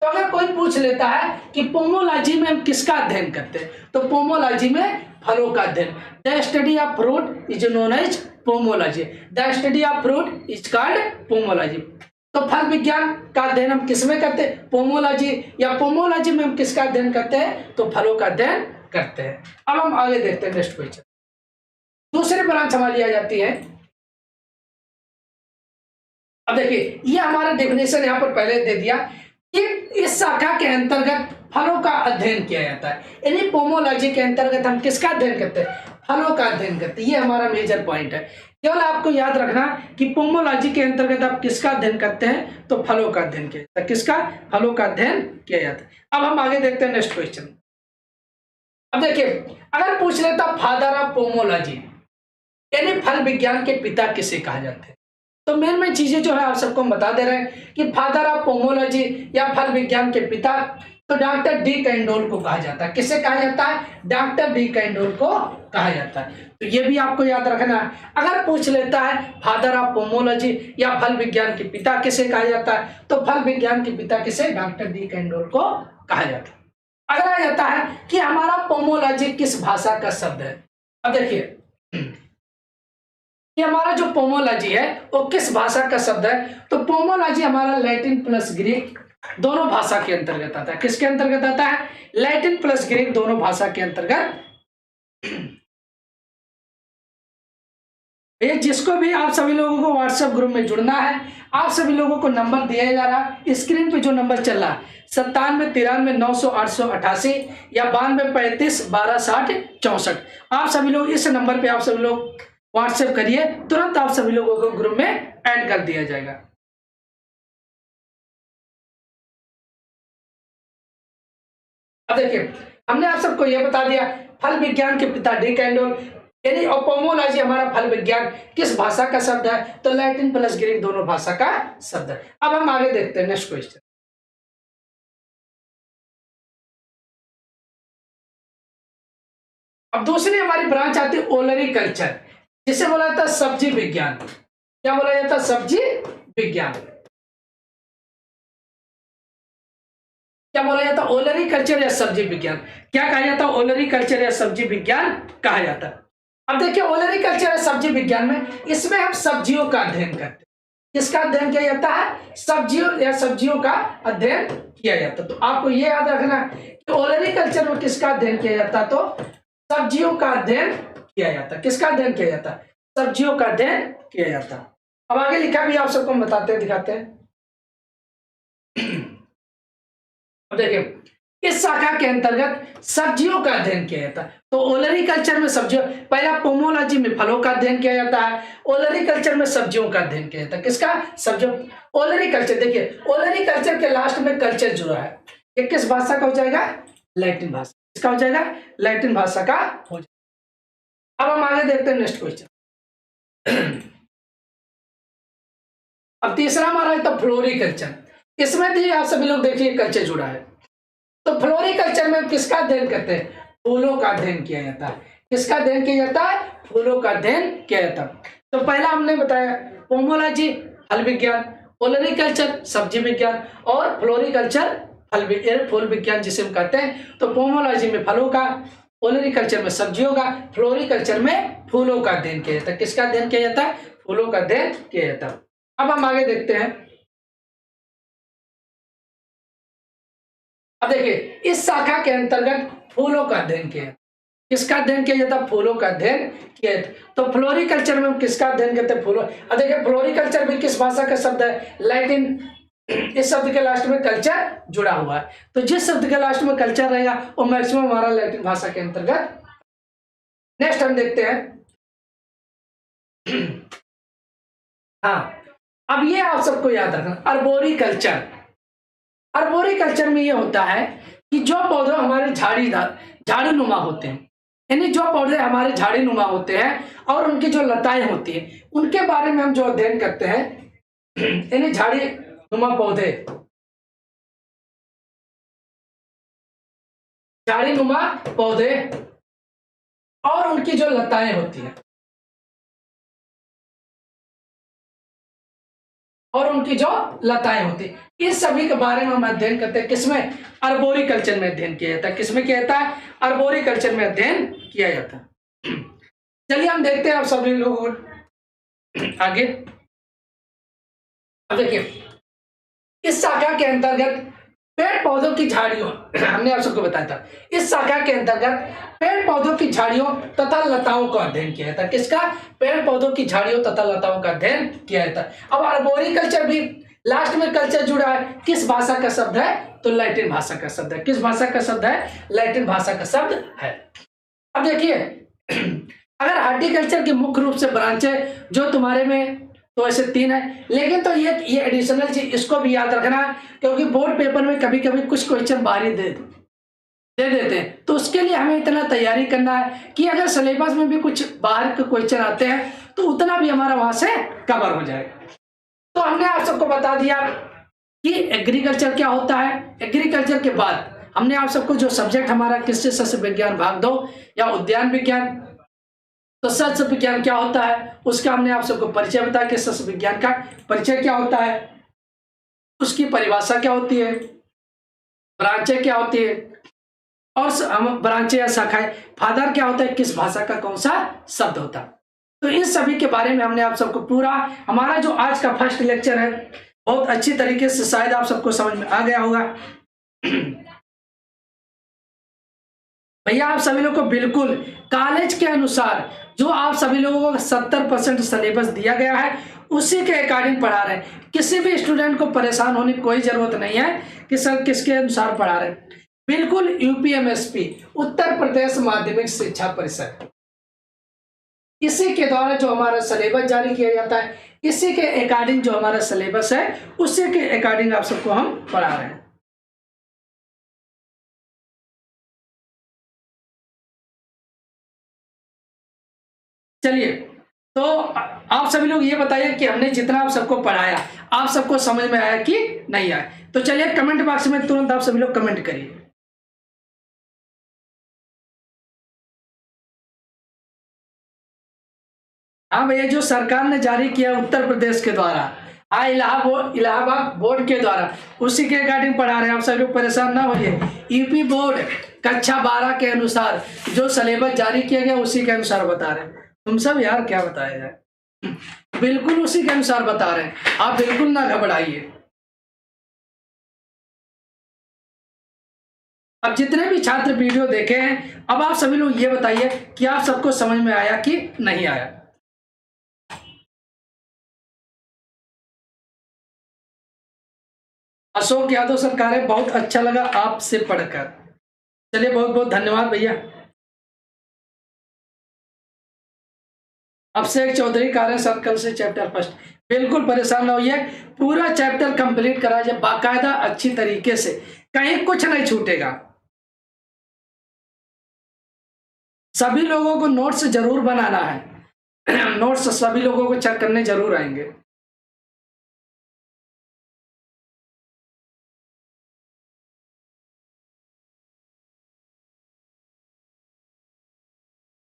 तो अगर कोई पूछ लेता है कि पोमोलॉजी में हम किसका अध्ययन करते हैं, तो पोमोलॉजी में फलों का अध्ययन। The study of fruit is known as pomology. The study of fruit is called pomology. तो फल विज्ञान का अध्ययन हम किसमें करते हैं? पोमोलॉजी। या पोमोलॉजी में हम किसका अध्ययन करते हैं? तो फलों का अध्ययन करते हैं। अब हम आगे देखते हैं नेक्स्ट क्वेश्चन। दूसरी ब्रांच हमारी आ जाती है। अब देखिए ये हमारा डेफिनेशन यहां पर पहले दे दिया कि इस शाखा के अंतर्गत फलों का अध्ययन किया जाता है। यानी पोमोलॉजी के अंतर्गत हम किसका अध्ययन करते हैं? फलों का अध्ययन करते हैं। ये हमारा मेजर पॉइंट है। केवल आपको याद रखना कि पोमोलॉजी के अंतर्गत आप किसका अध्ययन करते हैं? तो फलों का अध्ययन किया जाता है। किसका? फलों का अध्ययन किया जाता है। अब हम आगे देखते हैं नेक्स्ट क्वेश्चन। अब देखिए अगर पूछ लेता फादर ऑफ पोमोलॉजी यानी फल विज्ञान के पिता किसे कहा जाते हैं, तो मेन चीजें जो है आप सबको हम बता दे रहे हैं कि फादर ऑफ पोमोलॉजी या फल विज्ञान के पिता तो डॉक्टर डी कैंडोल को कहा जाता है। किसे कहा जाता है? डॉक्टर डी कैंडोल को कहा जाता है। तो ये भी आपको याद रखना है। अगर पूछ लेता है फादर ऑफ पोमोलॉजी या फल विज्ञान के पिता किसे कहा जाता है, तो फल विज्ञान के पिता किसे? डॉक्टर डी कैंडोल को कहा जाता है। अगला आ जाता है कि हमारा पोमोलॉजी किस भाषा का शब्द है। अब देखिए कि हमारा जो पोमोलॉजी है वो किस भाषा का शब्द है, तो पोमोलॉजी हमारा लैटिन प्लस ग्रीक दोनों भाषा के अंतर्गत आता है। किसके अंतर्गत आता है? लैटिन प्लस ग्रीक दोनों भाषा के अंतर्गत। ये जिसको भी आप सभी लोगों को व्हाट्सएप ग्रुप में जुड़ना है, आप सभी लोगों को नंबर दिया जा रहा है स्क्रीन पे, जो नंबर चल रहा है 9793 900 888 या 9235 1260 64। आप सभी लोग इस नंबर पे आप सभी लोग व्हाट्सएप करिए, तुरंत आप सभी लोगों को ग्रुप में ऐड कर दिया जाएगा। अब देखिए हमने आप सबको यह बता दिया फल विज्ञान के पिता डी कैंडोल यानी और पोमोलॉजी हमारा फल विज्ञान किस भाषा का शब्द है, तो लैटिन प्लस ग्रीक दोनों भाषा का शब्द है। अब हम आगे देखते हैं नेक्स्ट क्वेश्चन। अब दूसरी हमारी ब्रांच आती है ओलरी कल्चर, जिसे बोला जाता है सब्जी विज्ञान। क्या बोला जाता है? सब्जी विज्ञान। क्या बोला जाता है? ओलरी कल्चर या सब्जी विज्ञान। क्या कहा जाता है? ओलरी कल्चर या सब्जी विज्ञान कहा जाता है। अब देखिए ओलरी कल्चर या सब्जी विज्ञान में इसमें हम सब्जियों का अध्ययन करते हैं। किसका अध्ययन किया जाता है? सब्जियों या सब्जियों का अध्ययन किया जाता है। तो आपको ये याद रखना कि ओलरी कल्चर में किसका अध्ययन किया जाता है? तो सब्जियों का अध्ययन किया जाता है। किसका अध्ययन किया जाता है? सब्जियों का अध्ययन किया जाता है। अब आगे लिखा भी आप सबको हम बताते हैं, दिखाते हैं। अब देखिए इस शाखा के अंतर्गत सब्जियों का अध्ययन किया जाता है। तो ओलरी कल्चर में सब्जियों, पहला पोमोलॉजी में फलों का अध्ययन किया जाता है, ओलरी कल्चर में सब्जियों का अध्ययन किया जाता है। किसका? सब्जियों। ओलरी कल्चर देखिए ओलरी कल्चर के लास्ट में कल्चर जुड़ा है, ये किस भाषा का हो जाएगा? लैटिन भाषा। किसका हो जाएगा? लैटिन भाषा का हो जाएगा। अब हम आगे देखते हैं नेक्स्ट क्वेश्चन। अब तीसरा हमारा है तो फ्लोरिकल्चर। इसमें भी आप सभी लोग देखिए कल्चर जुड़ा है। तो फ्लोरिकल्चर में किसका अध्ययन करते हैं? फूलों का अध्ययन किया जाता है। किसका अध्ययन किया जाता है? फूलों का अध्ययन किया जाता है। तो पहला हमने बताया पोमोलॉजी फल विज्ञान, ओलरीकल्चर सब्जी विज्ञान और फ्लोरिकल्चर फूल विज्ञान जिसे हम कहते हैं। तो पोमोलॉजी में फलों का, ओलरीकल्चर में सब्जियों का, फ्लोरिकल्चर में फूलों का अध्ययन किया जाता है। किसका अध्ययन किया जाता है? फूलों का अध्ययन किया जाता है। अब हम आगे देखते हैं। अब देखिए इस शाखा के अंतर्गत फूलों का अध्ययन किया। किसका अध्ययन किया जाता है? फूलों का अध्ययन किया जाता। तो फ्लोरिकल्चर में हम किसका अध्ययन करते हैं? फूलों। अब देखिए फ्लोरिकल्चर भी किस भाषा का शब्द है? लैटिन। इस शब्द के लास्ट में कल्चर जुड़ा हुआ है, तो जिस शब्द के लास्ट में कल्चर रहेगा वो मैक्सिमम हमारा लैटिन भाषा के अंतर्गत। नेक्स्ट हम देखते हैं। हाँ अब ये आप सबको याद रखना, अर्बोरिकल्चर। अर्बोरिकल्चर में ये होता है कि जो पौधे हमारे झाड़ीनुमा होते हैं, यानी जो पौधे हमारे झाड़ीनुमा होते हैं और उनकी जो लताएं होती हैं उनके बारे में हम जो अध्ययन करते हैं, यानी झाड़ीनुमा पौधे, झाड़ीनुमा पौधे और उनकी जो लताएं होती हैं इस सभी के बारे में हम अध्ययन करते हैं। किसमें? अर्बोरिकल्चर में अध्ययन किया जाता है। किसमें किया जाता है? अर्बोरिकल्चर में अध्ययन किया जाता है। चलिए हम देखते हैं आप सभी लोगों आगे। अब देखिए, इस शाखा के अंतर्गत पेड़ पौधों की झाड़ियों हमने आप सबको बताया था, इस शाखा के अंतर्गत पेड़ पौधों की झाड़ियों तथा लताओं का अध्ययन किया जाता है। किसका? पेड़ पौधों की झाड़ियों तथा लताओं का अध्ययन किया जाता है। अब अर्बोरिकल्चर भी लास्ट में कल्चर जुड़ा है, किस भाषा का शब्द है? तो लैटिन भाषा का शब्द है। किस भाषा का शब्द है? लैटिन भाषा का शब्द है। अब देखिए, अगर हार्टिकल्चर की मुख्य रूप से ब्रांचें जो तुम्हारे में तो ऐसे 3 है, लेकिन तो ये एडिशनल चीज इसको भी याद रखना है, क्योंकि बोर्ड पेपर में कभी कभी कुछ क्वेश्चन बाहरी दे देते हैं, तो उसके लिए हमें इतना तैयारी करना है कि अगर सिलेबस में भी कुछ बाहर के क्वेश्चन आते हैं तो उतना भी हमारा वहां से कवर हो जाए। तो हमने आप सबको बता दिया कि एग्रीकल्चर क्या होता है। एग्रीकल्चर के बाद हमने आप सबको जो सब्जेक्ट हमारा कृषि सस्य विज्ञान भाग 2 या उद्यान विज्ञान, तो सस्य विज्ञान क्या होता है उसका हमने आप सबको परिचय बताया कि सस्य विज्ञान का परिचय क्या होता है, उसकी परिभाषा क्या होती है, ब्रांचें क्या होती है, और ब्रांचें या शाखाएं, फादर क्या होता है, किस भाषा का कौन सा शब्द होता है। तो इन सभी के बारे में हमने आप सबको पूरा, हमारा जो आज का फर्स्ट लेक्चर है बहुत अच्छी तरीके से शायद आप सबको समझ में आ गया होगा। भैया आप सभी लोग को बिल्कुल कॉलेज के अनुसार जो आप सभी लोगों को 70% सिलेबस दिया गया है उसी के अकॉर्डिंग पढ़ा रहे हैं। किसी भी स्टूडेंट को परेशान होने की कोई जरूरत नहीं है कि सर किसके अनुसार पढ़ा रहे हैं। बिल्कुल यूपीएमएसपी, उत्तर प्रदेश माध्यमिक शिक्षा परिषद, इसी के द्वारा जो हमारा सिलेबस जारी किया जाता है, इसी के अकॉर्डिंग जो हमारा सिलेबस है उसी के अकॉर्डिंग आप सबको हम पढ़ा रहे हैं। चलिए, तो आप सभी लोग ये बताइए कि हमने जितना आप सबको पढ़ाया आप सबको समझ में आया कि नहीं आया। तो चलिए कमेंट बॉक्स में तुरंत आप सभी लोग कमेंट करिए। हाँ भैया, जो सरकार ने जारी किया उत्तर प्रदेश के द्वारा, हाँ इलाहाबाद बोर्ड के द्वारा, उसी के अकॉर्डिंग पढ़ा रहे हैं। आप सभी लोग परेशान ना होइए। यूपी बोर्ड कक्षा 12 के अनुसार जो सिलेबस जारी किया गया उसी के अनुसार बता रहे हैं। तुम सब यार क्या बताया जाए, बिल्कुल उसी के अनुसार बता रहे हैं, आप बिल्कुल ना घबराइए। अब जितने भी छात्र वीडियो देखे हैं, अब आप सभी लोग ये बताइए कि आप सबको समझ में आया कि नहीं आया। अशोक यादव सरकार है, बहुत अच्छा लगा आपसे पढ़कर। चलिए बहुत बहुत धन्यवाद भैया। अभिषेक चौधरी कार्य सर्कल से चैप्टर फर्स्ट, बिल्कुल परेशान ना होइए, पूरा चैप्टर कंप्लीट करा जाए बाकायदा अच्छी तरीके से, कहीं कुछ नहीं छूटेगा। सभी लोगों को नोट्स जरूर बनाना है। नोट्स सभी लोगों को चेक करने जरूर आएंगे।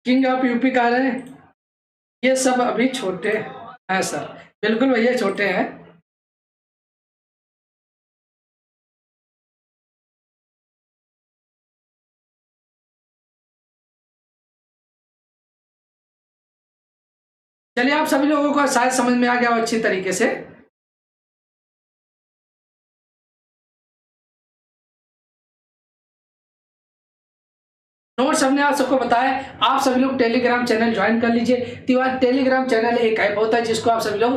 किंग ऑफ यूपी कह रहे हैं, ये सब अभी छोटे हैं सर, बिल्कुल भैया छोटे हैं। चलिए आप सभी लोगों को शायद समझ में आ गया हो अच्छी तरीके से। नोट्स हमने आप सबको बताया। आप सभी लोग टेलीग्राम चैनल ज्वाइन कर लीजिए। टेलीग्राम चैनल एक ऐप होता है जिसको आप सभी लोग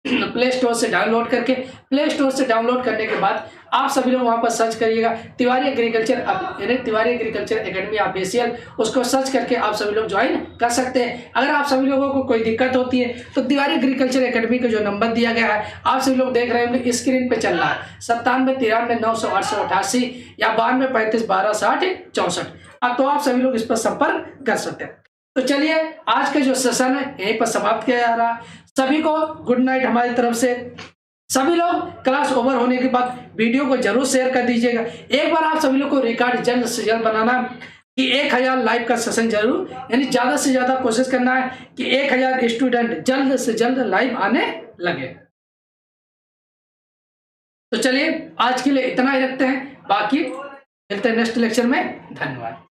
प्ले स्टोर से डाउनलोड करके, प्ले स्टोर से डाउनलोड करने के बाद आप सभी लोग वहां पर सर्च करिएगा तिवारी एग्रीकल्चर, यानी तिवारी एग्रीकल्चर एकेडमी ऑफिशियल, उसको सर्च करके आप सभी लोग ज्वाइन कर सकते हैं। अगर आप सभी लोगों को कोई दिक्कत होती है तो तिवारी एग्रीकल्चर एकेडमी का जो नंबर दिया गया है आप सभी लोग देख रहे होंगे स्क्रीन पे चल रहा है 9793 या 9235126064, तो आप सभी लोग इस पर संपर्क कर सकते हैं। तो चलिए आज का जो सेशन है यहीं पर समाप्त किया जा रहा है। सभी को गुड नाइट हमारी तरफ से। सभी लोग क्लास ओवर होने के बाद वीडियो को जरूर शेयर कर दीजिएगा। एक बार आप सभी लोग को रिकॉर्ड जल्द से जल्द बनाना कि 1000 लाइव का सेशन जरूर, यानी ज्यादा से ज्यादा कोशिश करना है कि 1000 स्टूडेंट जल्द से जल्द लाइव आने लगे। तो चलिए आज के लिए इतना ही रखते हैं, बाकी मिलते हैं नेक्स्ट लेक्चर में। धन्यवाद।